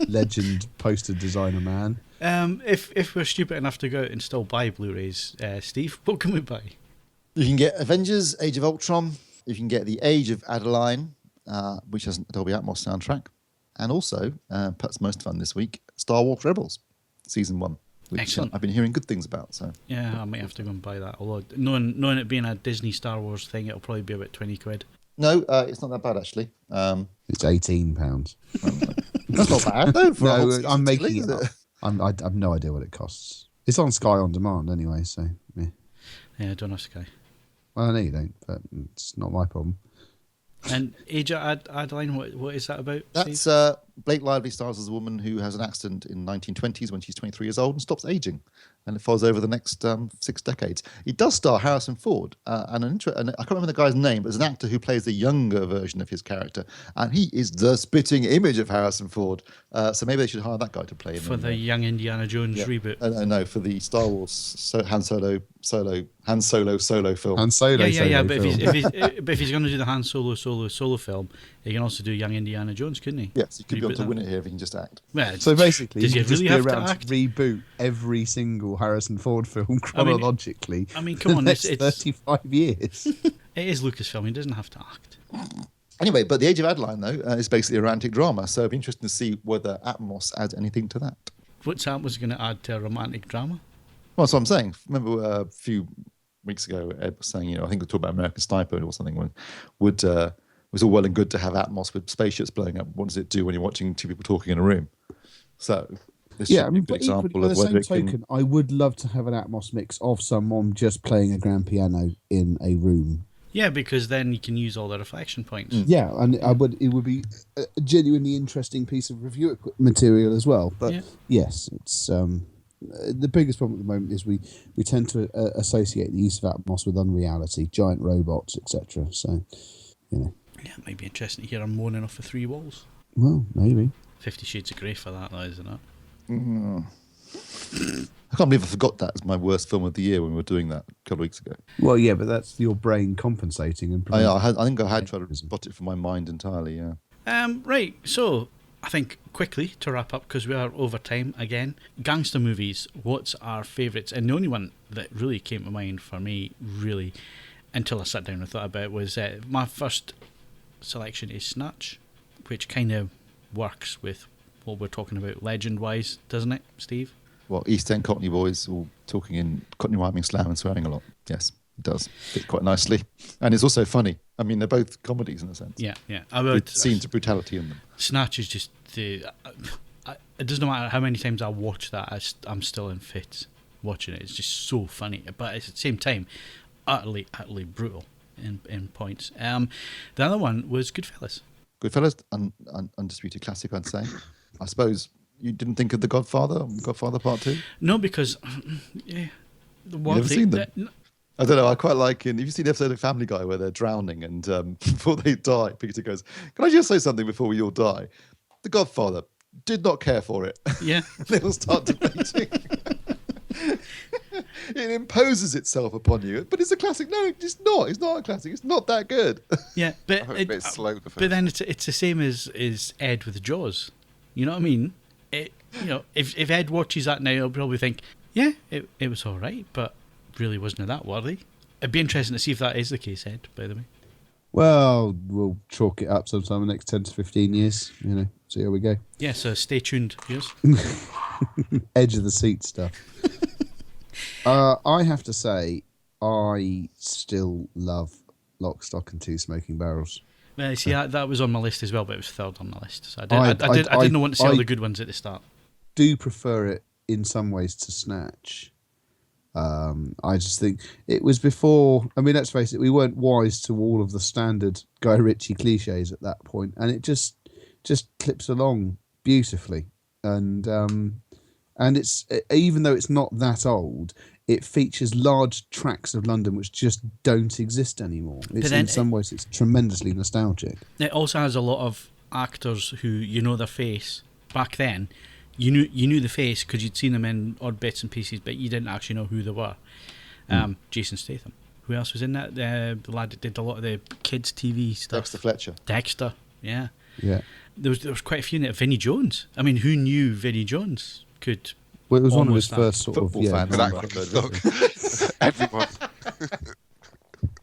Legend poster designer man. If we're stupid enough to go out and still buy Blu-rays, Steve, what can we buy? You can get Avengers, Age of Ultron. You can get The Age of Adaline, which has a Dolby Atmos soundtrack. And also, perhaps most fun this week, Star Wars Rebels, Season 1. Which I've been hearing good things about. So yeah, I might have to go and buy that. Although knowing it being a Disney Star Wars thing, it'll probably be about £20. No, it's not that bad actually. It's £18. That's not bad though. No, I'm making it up. I have no idea what it costs. It's on Sky On Demand anyway, so yeah. Yeah, I don't have Sky. Well, I know you don't, but it's not my problem. And Age of Adaline, what is that about? That's Blake Lively stars as a woman who has an accident in 1920s when she's 23 years old and stops aging, and it follows over the next 6 decades. It does star Harrison Ford, and I can't remember the guy's name, but there's an actor who plays the younger version of his character, and he is the spitting image of Harrison Ford. So maybe they should hire that guy to play him. For the young Indiana Jones reboot. No, for the Star Wars Han Solo film. Han Solo but if he's going to do the Han Solo film, he can also do young Indiana Jones, couldn't he? Yes, he could be able to win it here if he can just act. Well, so basically, does he really have to act? To reboot every single Harrison Ford film chronologically. I mean come on, it's 35 years. It is Lucasfilm. He doesn't have to act. Anyway, but The Age of Adaline, though, is basically a romantic drama, so it'd be interesting to see whether Atmos adds anything to that. What's Atmos going to add to a romantic drama? Well, that's what I'm saying. Remember a few weeks ago, Ed was saying, I think we talked about American Sniper or something, when it was all well and good to have Atmos with spaceships blowing up. What does it do when you're watching 2 people talking in a room? So, this is an example of whether it can... I would love to have an Atmos mix of someone just playing a grand piano in a room. Yeah, because then you can use all the reflection points. Yeah, and it would be a genuinely interesting piece of review material as well. But yes, it's the biggest problem at the moment is we tend to associate the use of Atmos with unreality, giant robots, etc. So, Yeah, it might be interesting to hear her moaning off the three walls. Well, maybe. 50 Shades of Grey for that, though, isn't it? I can't believe I forgot that as my worst film of the year when we were doing that a couple of weeks ago. Well, yeah, but that's your brain compensating. And I think I had tried to spot it from my mind entirely, yeah. Right, so I think quickly to wrap up, because we are over time again, gangster movies, what's our favourites? And the only one that really came to mind for me, really, until I sat down and thought about it, was my first selection is Snatch, which kind of works with what we're talking about legend-wise, doesn't it, Steve? Well, East End Cockney boys all talking in Cockney rhyming slang and swearing a lot. Yes, it does fit quite nicely. And it's also funny. I mean, they're both comedies in a sense. Yeah. With scenes of brutality in them. Snatch is just it doesn't matter how many times I watch that, I'm still in fits watching it. It's just so funny, but at the same time, utterly brutal in points. The other one was Goodfellas. Goodfellas, undisputed classic, I'd say. I suppose you didn't think of The Godfather Part 2? No, because yeah, You've never seen them? I don't know. I quite like. Have you seen the episode of Family Guy where they're drowning and before they die, Peter goes, "Can I just say something before we all die?" The Godfather did not care for it. Yeah, they all start debating. It imposes itself upon you, but it's a classic. No, it's not. It's not a classic. It's not that good. Yeah, but I hope it's a bit slow. But then it's the same as Ed with Jaws. You know what I mean? If Ed watches that now, he'll probably think, yeah, it was all right, but really wasn't that worthy. It'd be interesting to see if that is the case, Ed, by the way. Well, we'll chalk it up sometime in the next 10 to 15 years, see how we go. Yeah, so stay tuned, viewers. Edge of the seat stuff. I have to say, I still love Lock, Stock and Two Smoking Barrels. See, that was on my list as well, but it was third on the list. So I didn't want to see all the good ones at the start. Do prefer it in some ways to Snatch. I just think it was before. I mean, let's face it, we weren't wise to all of the standard Guy Ritchie cliches at that point, and it just clips along beautifully. And it's, even though it's not that old, it features large tracts of London which just don't exist anymore. In some ways, it's tremendously nostalgic. It also has a lot of actors who their face back then. You knew the face because you'd seen them in odd bits and pieces, but you didn't actually know who they were. Jason Statham. Who else was in that? The lad that did a lot of the kids' TV stuff. Dexter Fletcher. Dexter, yeah. Yeah. There was quite a few in it. Vinnie Jones. I mean, who knew Vinnie Jones could? Well, it was one of his first sort football fans. Everyone.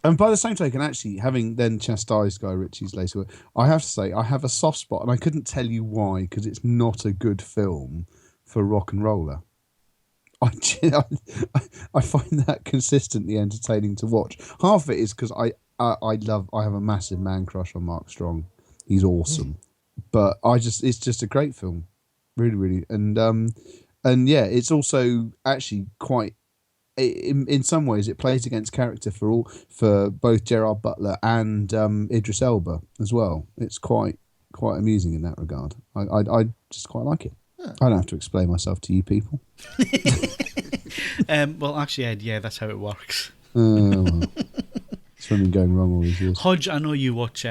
And by the same token, actually, having then chastised Guy Ritchie's later work, I have to say I have a soft spot, and I couldn't tell you why, because it's not a good film, for Rock and Roller. I find that consistently entertaining to watch. Half of it is because I have a massive man crush on Mark Strong. He's awesome, but it's just a great film, really, really, and yeah, it's also actually quite. In some ways, it plays against character for both Gerard Butler and Idris Elba as well. It's quite amusing in that regard. I just quite like it. Yeah. I don't have to explain myself to you people. Well, actually, Ed, yeah, that's how it works. Well, it's been going wrong all these years. Hodge, I know you watch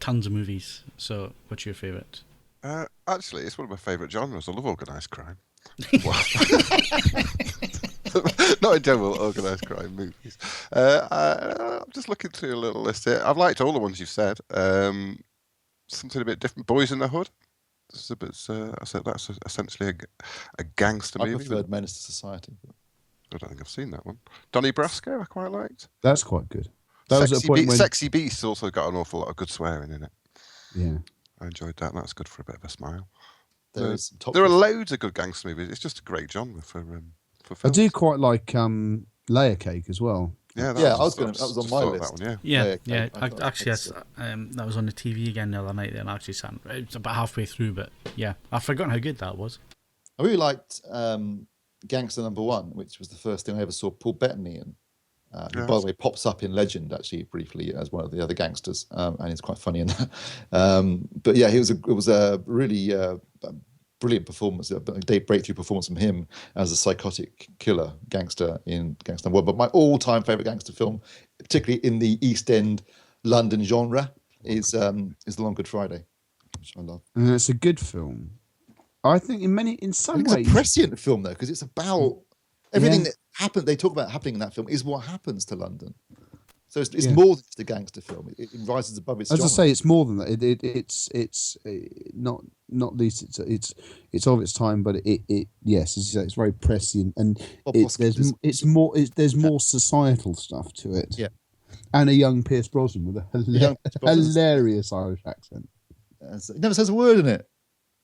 tons of movies. So, what's your favourite? Actually, it's one of my favourite genres. I love organised crime. Not in general, organised crime movies. I'm just looking through a little list here. I've liked all the ones you've said. Something a bit different. Boys in the Hood. It's a bit, I said that's essentially a gangster movie. I preferred Menace to Society. I don't think I've seen that one. Donnie Brasco, I quite liked. That's quite good. Sexy Beast's also got an awful lot of good swearing in it. Yeah, I enjoyed that. That's good for a bit of a smile. There are loads of good gangster movies. It's just a great genre for films. I do quite like Layer Cake as well. Yeah, that was on my list. That one, yeah. That was on the TV again the other night. And actually, it's about halfway through, but yeah, I've forgotten how good that was. I really liked Gangster Number One, which was the first thing I ever saw Paul Bettany in. By the way, pops up in Legend actually briefly as one of the other gangsters, and he's quite funny in that. But yeah, it was a really brilliant performance, a breakthrough performance from him as a psychotic killer gangster in Gangster World. But my all-time favourite gangster film, particularly in the East End London genre, is The Long Good Friday, which I love. And it's a good film. I think in some It's ways a prescient film though, because it's about everything that happened. They talk about happening in that film is what happens to London. So it's more than just a gangster film. It rises above its genre. As I say, it's more than that. It's not least it's of its time, but yes, as you say, it's very prescient, and there's more societal stuff to it. Yeah, and a young Pierce Brosnan with a hilarious Irish accent. He never says a word in it,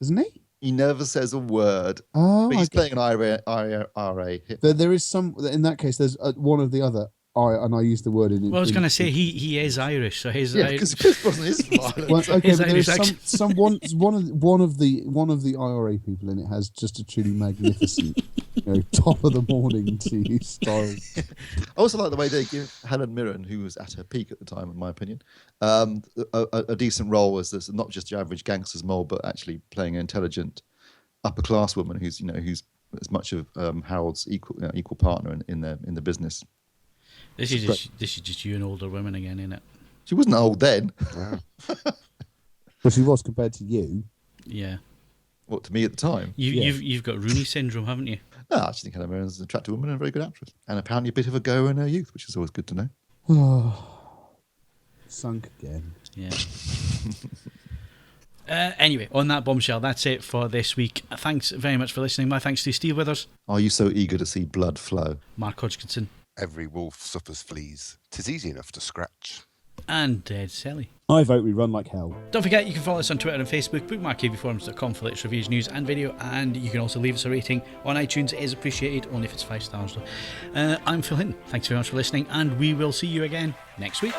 doesn't he? He never says a word. Oh, but he's playing an IRA hit. There is some. In that case, there's one of the other. I use the word in. Well, I was going to say he is Irish, so his because Pierce Brosnan is from Ireland. Well, okay, his but Irish there's one of the IRA people in it has just a truly magnificent, top of the morning to you style. I also like the way they give Helen Mirren, who was at her peak at the time, in my opinion, a decent role as this, not just your average gangster's mole, but actually playing an intelligent upper class woman who's as much of Harold's equal partner in the business. This is just you and older women again, isn't it? She wasn't old then. Wow. But she was compared to you. Yeah. What, to me at the time? You've got Rooney syndrome, haven't you? No, I just think Helen Mirren is an attractive woman and a very good actress, and apparently a bit of a go in her youth, which is always good to know. Sunk again. Yeah. Anyway, on that bombshell, that's it for this week. Thanks very much for listening. My thanks to Steve Withers. Are you so eager to see blood flow? Mark Hodgkinson. Every wolf suffers fleas. 'Tis easy enough to scratch. And Selley. I vote we run like hell. Don't forget, you can follow us on Twitter and Facebook, bookmark AVForums.com for latest reviews, news and video, and you can also leave us a rating on iTunes. It is appreciated, only if it's 5 stars though. I'm Phil Hinton. Thanks very much for listening, and we will see you again next week.